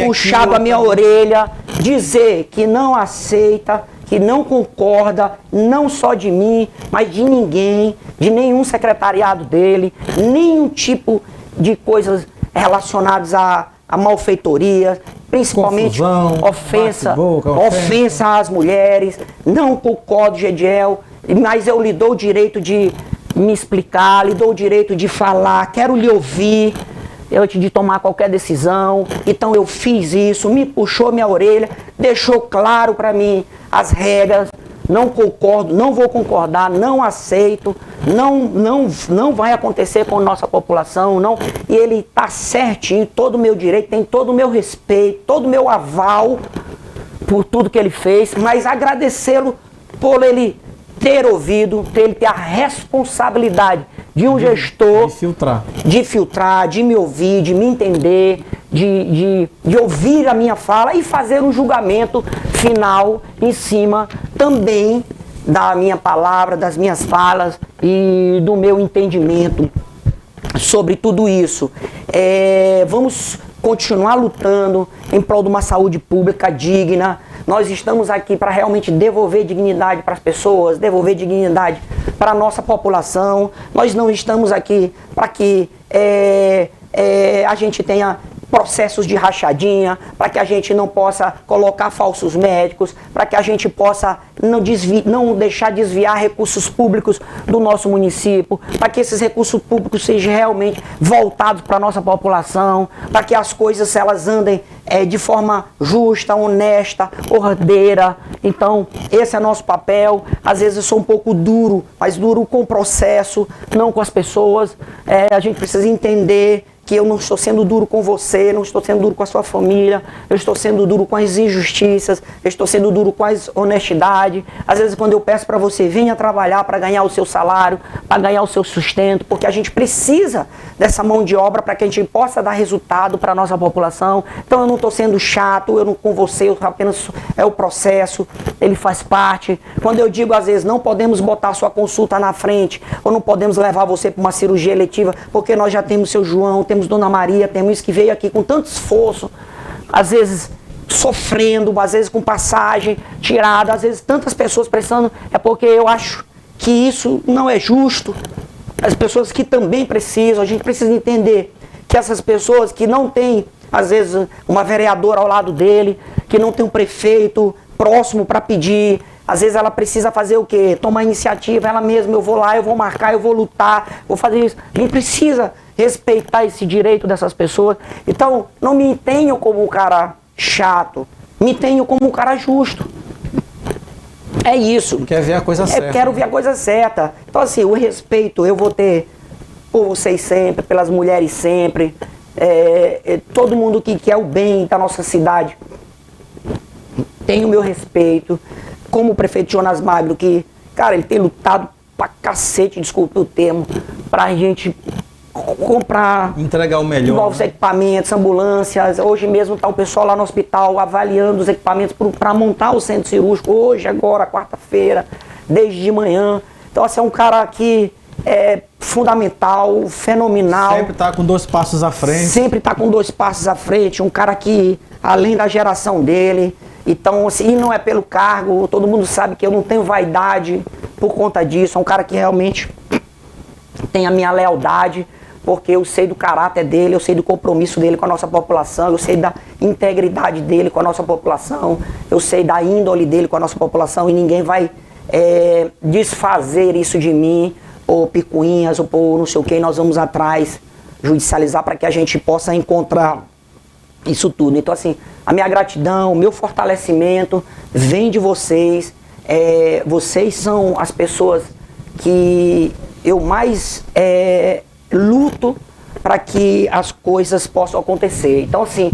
puxado a minha orelha, dizer que não aceita, que não concorda, não só de mim, mas de ninguém, de nenhum secretariado dele, nenhum tipo de coisas relacionadas a malfeitoria, principalmente confusão, ofensa às mulheres. Não concordo, Gediel, mas eu lhe dou o direito de me explicar, lhe dou o direito de falar, quero lhe ouvir, antes de tomar qualquer decisão. Então eu fiz isso, me puxou minha orelha, deixou claro para mim as regras. Não concordo, não vou concordar, não aceito, não vai acontecer com a nossa população, não. E ele está certinho, todo o meu direito, tem todo o meu respeito, todo o meu aval por tudo que ele fez, mas agradecê-lo por ele ter ouvido, ele ter a responsabilidade de um gestor de filtrar, de me ouvir, de me entender, de ouvir a minha fala e fazer um julgamento final em cima também da minha palavra, das minhas falas e do meu entendimento sobre tudo isso. Vamos continuar lutando em prol de uma saúde pública digna. Nós estamos aqui para realmente devolver dignidade para as pessoas, devolver dignidade para a nossa população. Nós não estamos aqui para que a gente tenha processos de rachadinha, para que a gente não possa colocar falsos médicos, para que a gente possa não deixar desviar recursos públicos do nosso município, para que esses recursos públicos sejam realmente voltados para a nossa população, para que as coisas elas andem de forma justa, honesta, ordeira. Então, esse é nosso papel. Às vezes eu sou um pouco duro, mas duro com o processo, não com as pessoas. A gente precisa entender que eu não estou sendo duro com você, não estou sendo duro com a sua família, eu estou sendo duro com as injustiças, eu estou sendo duro com a honestidade. Às vezes quando eu peço para você, venha trabalhar para ganhar o seu salário, para ganhar o seu sustento, porque a gente precisa dessa mão de obra para que a gente possa dar resultado para a nossa população. Então eu não estou sendo chato, eu não com você, eu apenas é o processo, ele faz parte. Quando eu digo às vezes, não podemos botar a sua consulta na frente, ou não podemos levar você para uma cirurgia eletiva, porque nós já temos seu João, temos Dona Maria, temos isso que veio aqui com tanto esforço, às vezes sofrendo, às vezes com passagem tirada, às vezes tantas pessoas precisando, é porque eu acho que isso não é justo. As pessoas que também precisam, a gente precisa entender que essas pessoas que não têm, às vezes, uma vereadora ao lado dele, que não tem um prefeito próximo para pedir, às vezes ela precisa fazer o quê? Tomar iniciativa, ela mesma, eu vou lá, eu vou marcar, eu vou lutar, vou fazer isso. A gente precisa respeitar esse direito dessas pessoas. Então, não me tenham como um cara chato, me tenham como um cara justo. É isso.
Quer ver a coisa certa.
Eu quero ver a coisa certa. Então, assim, o respeito eu vou ter por vocês sempre, pelas mulheres sempre, todo mundo que quer o bem da nossa cidade. tem o meu respeito, como o prefeito Jonas Magno, que, cara, ele tem lutado pra cacete, desculpe o termo, pra gente comprar,
entregar o melhor,
novos equipamentos, ambulâncias. Hoje mesmo tá o pessoal lá no hospital avaliando os equipamentos para montar o centro cirúrgico, hoje, agora, quarta-feira, desde de manhã. Então, assim, é um cara que é fundamental, fenomenal.
Sempre tá com 2 passos à frente.
Sempre tá com 2 passos à frente, um cara que, além da geração dele, então, assim, e não é pelo cargo, todo mundo sabe que eu não tenho vaidade por conta disso, é um cara que realmente tem a minha lealdade, porque eu sei do caráter dele, eu sei do compromisso dele com a nossa população, eu sei da integridade dele com a nossa população, eu sei da índole dele com a nossa população, e ninguém vai desfazer isso de mim, ou picuinhas, ou por não sei o que, nós vamos atrás, judicializar para que a gente possa encontrar isso tudo. Então, assim, a minha gratidão, o meu fortalecimento vem de vocês. Vocês são as pessoas que eu mais luto para que as coisas possam acontecer. Então, assim,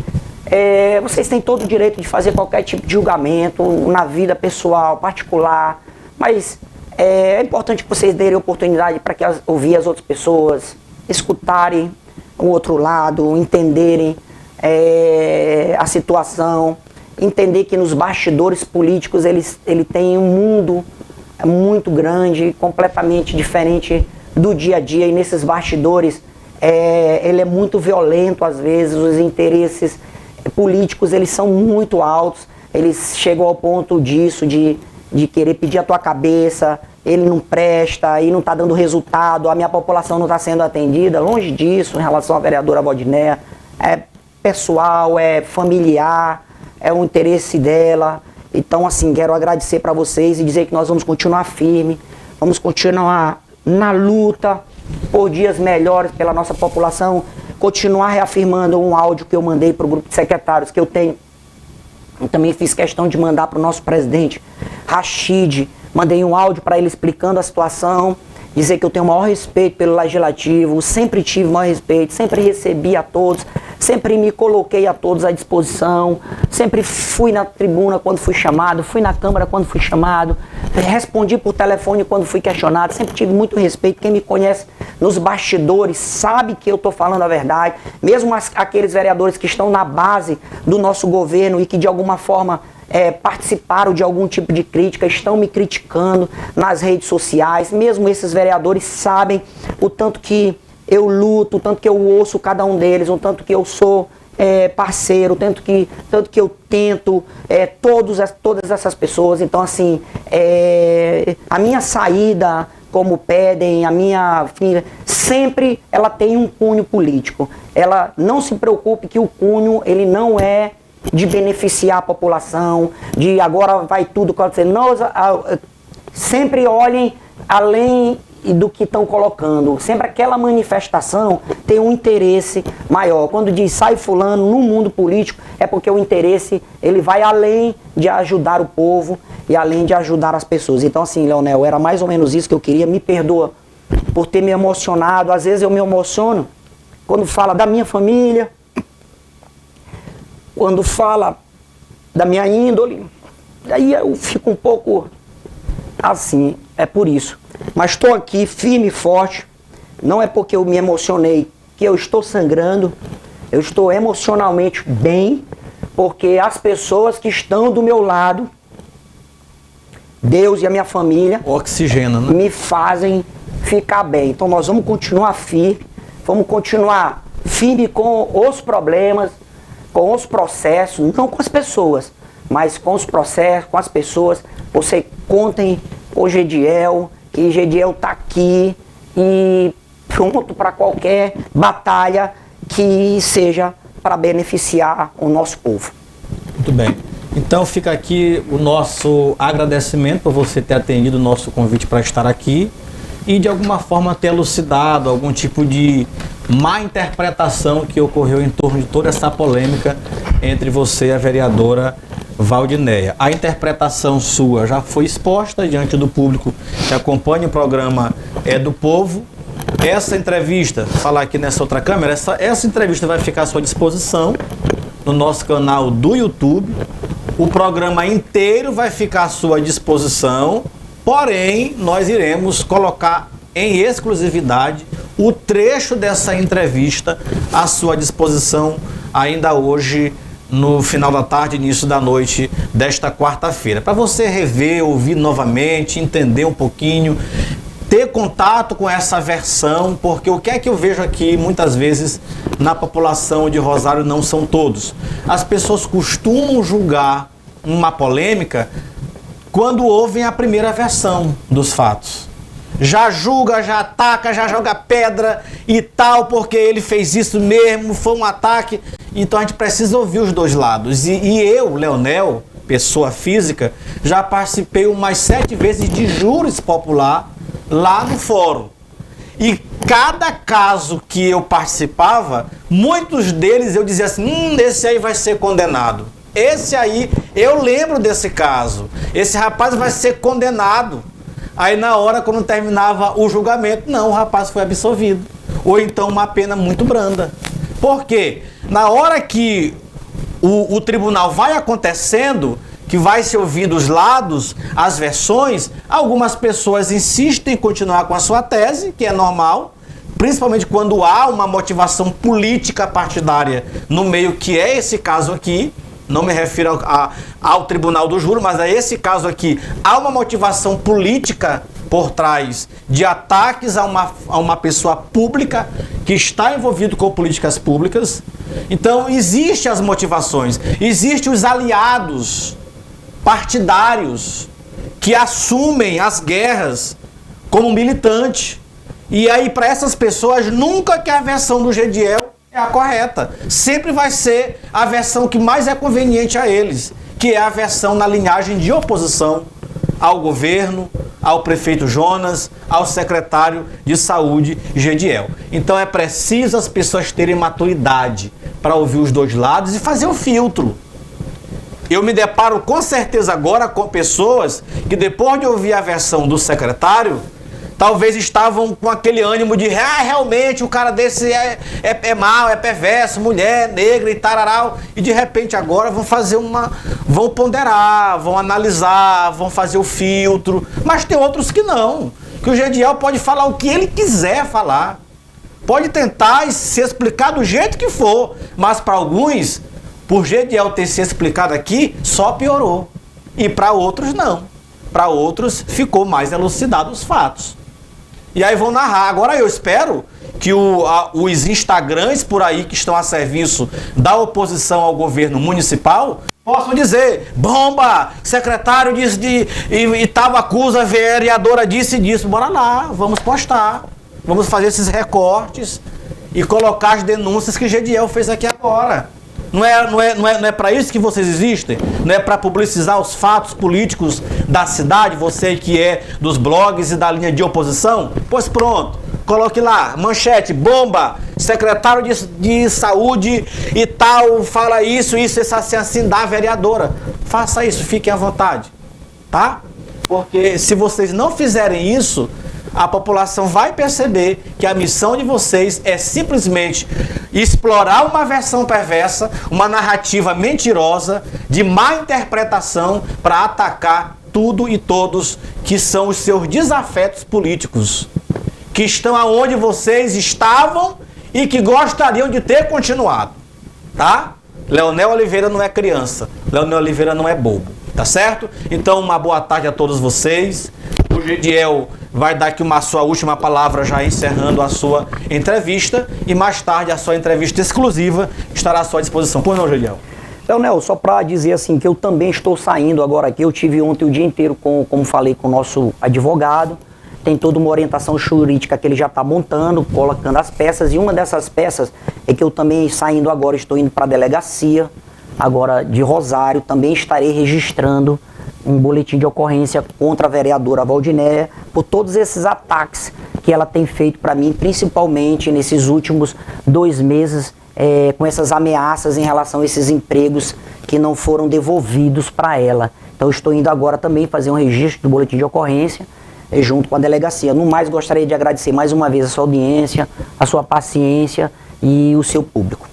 vocês têm todo o direito de fazer qualquer tipo de julgamento na vida pessoal, particular, mas é importante que vocês derem oportunidade para que ouvir as outras pessoas, escutarem o outro lado, entenderem a situação, entender que nos bastidores políticos ele tem um mundo muito grande, completamente diferente do dia a dia, e nesses bastidores ele é muito violento às vezes, os interesses políticos eles são muito altos, eles chegam ao ponto disso, de querer pedir a tua cabeça, ele não presta, e não está dando resultado, a minha população não está sendo atendida, longe disso em relação à vereadora Valdinéia, é pessoal, é familiar, é o interesse dela. Então, assim, quero agradecer para vocês e dizer que nós vamos continuar firme, vamos continuar na luta por dias melhores pela nossa população, continuar reafirmando um áudio que eu mandei para o grupo de secretários que eu tenho. Eu também fiz questão de mandar para o nosso presidente Rachid, mandei um áudio para ele explicando a situação, dizer que eu tenho o maior respeito pelo Legislativo, sempre tive o maior respeito, sempre recebi a todos, sempre me coloquei a todos à disposição, sempre fui na tribuna quando fui chamado, fui na Câmara quando fui chamado, respondi por telefone quando fui questionado, sempre tive muito respeito. Quem me conhece nos bastidores sabe que eu estou falando a verdade, mesmo aqueles vereadores que estão na base do nosso governo e que de alguma forma participaram de algum tipo de crítica, estão me criticando nas redes sociais, mesmo esses vereadores sabem o tanto que eu luto, o tanto que eu ouço cada um deles, o tanto que eu sou parceiro, tanto que eu tento todas essas pessoas. Então, assim, a minha saída, como pedem, a minha filha, sempre ela tem um cunho político. Ela não se preocupe que o cunho, ele não é de beneficiar a população, de agora vai tudo acontecer. Não, sempre olhem além do que estão colocando. Sempre aquela manifestação tem um interesse maior. Quando diz sai fulano no mundo político, é porque o interesse ele vai além de ajudar o povo e além de ajudar as pessoas. Então, assim, Leonel, era mais ou menos isso que eu queria. Me perdoa por ter me emocionado. Às vezes eu me emociono quando fala da minha família, quando fala da minha índole, aí eu fico um pouco assim, é por isso. Mas estou aqui firme e forte, não é porque eu me emocionei que eu estou sangrando, eu estou emocionalmente bem, porque as pessoas que estão do meu lado, Deus e a minha família,
oxigena, né?
Me fazem ficar bem. Então nós vamos continuar firme, vamos continuar firme com os problemas, com os processos, não com as pessoas, mas com os processos, com as pessoas. Você contem com o Gediel, que Gediel está aqui e pronto para qualquer batalha que seja para beneficiar o nosso povo.
Muito bem. Então fica aqui o nosso agradecimento por você ter atendido o nosso convite para estar aqui e de alguma forma ter elucidado algum tipo de má interpretação que ocorreu em torno de toda essa polêmica entre você e a vereadora Valdinéia. A interpretação sua já foi exposta diante do público que acompanha o programa do Povo. Essa entrevista, falar aqui nessa outra câmera, essa entrevista vai ficar à sua disposição no nosso canal do YouTube. O programa inteiro vai ficar à sua disposição, porém, nós iremos colocar em exclusividade o trecho dessa entrevista à sua disposição ainda hoje, no final da tarde, início da noite desta quarta-feira. Para você rever, ouvir novamente, entender um pouquinho, ter contato com essa versão, porque o que é que eu vejo aqui muitas vezes na população de Rosário, não são todos. As pessoas costumam julgar uma polêmica quando ouvem a primeira versão dos fatos. Já julga, já ataca, já joga pedra e tal, porque ele fez isso mesmo, foi um ataque. Então a gente precisa ouvir os dois lados. E eu, Leonel, pessoa física, já participei umas 7 vezes de júris popular lá no fórum. E cada caso que eu participava, muitos deles eu dizia assim, esse aí vai ser condenado. Esse aí, eu lembro desse caso. Esse rapaz vai ser condenado. Aí na hora, quando terminava o julgamento, não, o rapaz foi absolvido. Ou então uma pena muito branda. Por quê? Na hora que o tribunal vai acontecendo, que vai se ouvindo os lados, as versões, algumas pessoas insistem em continuar com a sua tese, que é normal, principalmente quando há uma motivação política partidária no meio, que é esse caso aqui. Não me refiro ao tribunal do júri, mas a esse caso aqui. Há uma motivação política por trás de ataques a uma pessoa pública que está envolvido com políticas públicas. Então, existem as motivações, existem os aliados partidários que assumem as guerras como militante. E aí, para essas pessoas, nunca que a versão do Gediel é a correta. Sempre vai ser a versão que mais é conveniente a eles, que é a versão na linhagem de oposição ao governo, ao prefeito Jonas, ao secretário de saúde, Gediel. Então é preciso as pessoas terem maturidade para ouvir os dois lados e fazer o filtro. Eu me deparo com certeza agora com pessoas que, depois de ouvir a versão do secretário, talvez estavam com aquele ânimo de realmente o cara desse é mau, é perverso, mulher, negra e tararau. E de repente agora vão ponderar, vão analisar, vão fazer o filtro. Mas tem outros que não. Que o Gediel pode falar o que ele quiser falar. Pode tentar se explicar do jeito que for. Mas para alguns, por Gediel ter se explicado aqui, só piorou. E para outros não. Para outros ficou mais elucidado os fatos. E aí vão narrar. Agora eu espero que os Instagrams por aí que estão a serviço da oposição ao governo municipal possam dizer, bomba, secretário disse e tal acusa, a vereadora disse e disse. Bora lá, vamos postar. Vamos fazer esses recortes e colocar as denúncias que Gediel fez aqui agora. Não é para isso que vocês existem? Não é para publicizar os fatos políticos da cidade? Você que é dos blogs e da linha de oposição? Pois pronto, coloque lá, manchete, bomba, secretário de saúde e tal, fala isso, assim, da vereadora. Faça isso, fiquem à vontade, tá? Porque se vocês não fizerem isso, a população vai perceber que a missão de vocês é simplesmente explorar uma versão perversa, uma narrativa mentirosa, de má interpretação, para atacar tudo e todos que são os seus desafetos políticos, que estão aonde vocês estavam e que gostariam de ter continuado, tá? Leonel Oliveira não é criança, Leonel Oliveira não é bobo, tá certo? Então, uma boa tarde a todos vocês. O Gediel vai dar aqui a sua última palavra, já encerrando a sua entrevista, e mais tarde a sua entrevista exclusiva estará à sua disposição. Pois não, Gediel?
Leonel, só para dizer assim, que eu também estou saindo agora aqui. Eu tive ontem o dia inteiro, como falei, com o nosso advogado. Tem toda uma orientação jurídica que ele já está montando, colocando as peças, e uma dessas peças é que eu também, saindo agora, estou indo para a delegacia agora de Rosário. Também estarei registrando um boletim de ocorrência contra a vereadora Valdinéia por todos esses ataques que ela tem feito para mim, principalmente nesses últimos 2 meses, com essas ameaças em relação a esses empregos que não foram devolvidos para ela. Então eu estou indo agora também fazer um registro do boletim de ocorrência junto com a delegacia. No mais, gostaria de agradecer mais uma vez a sua audiência, a sua paciência e o seu público.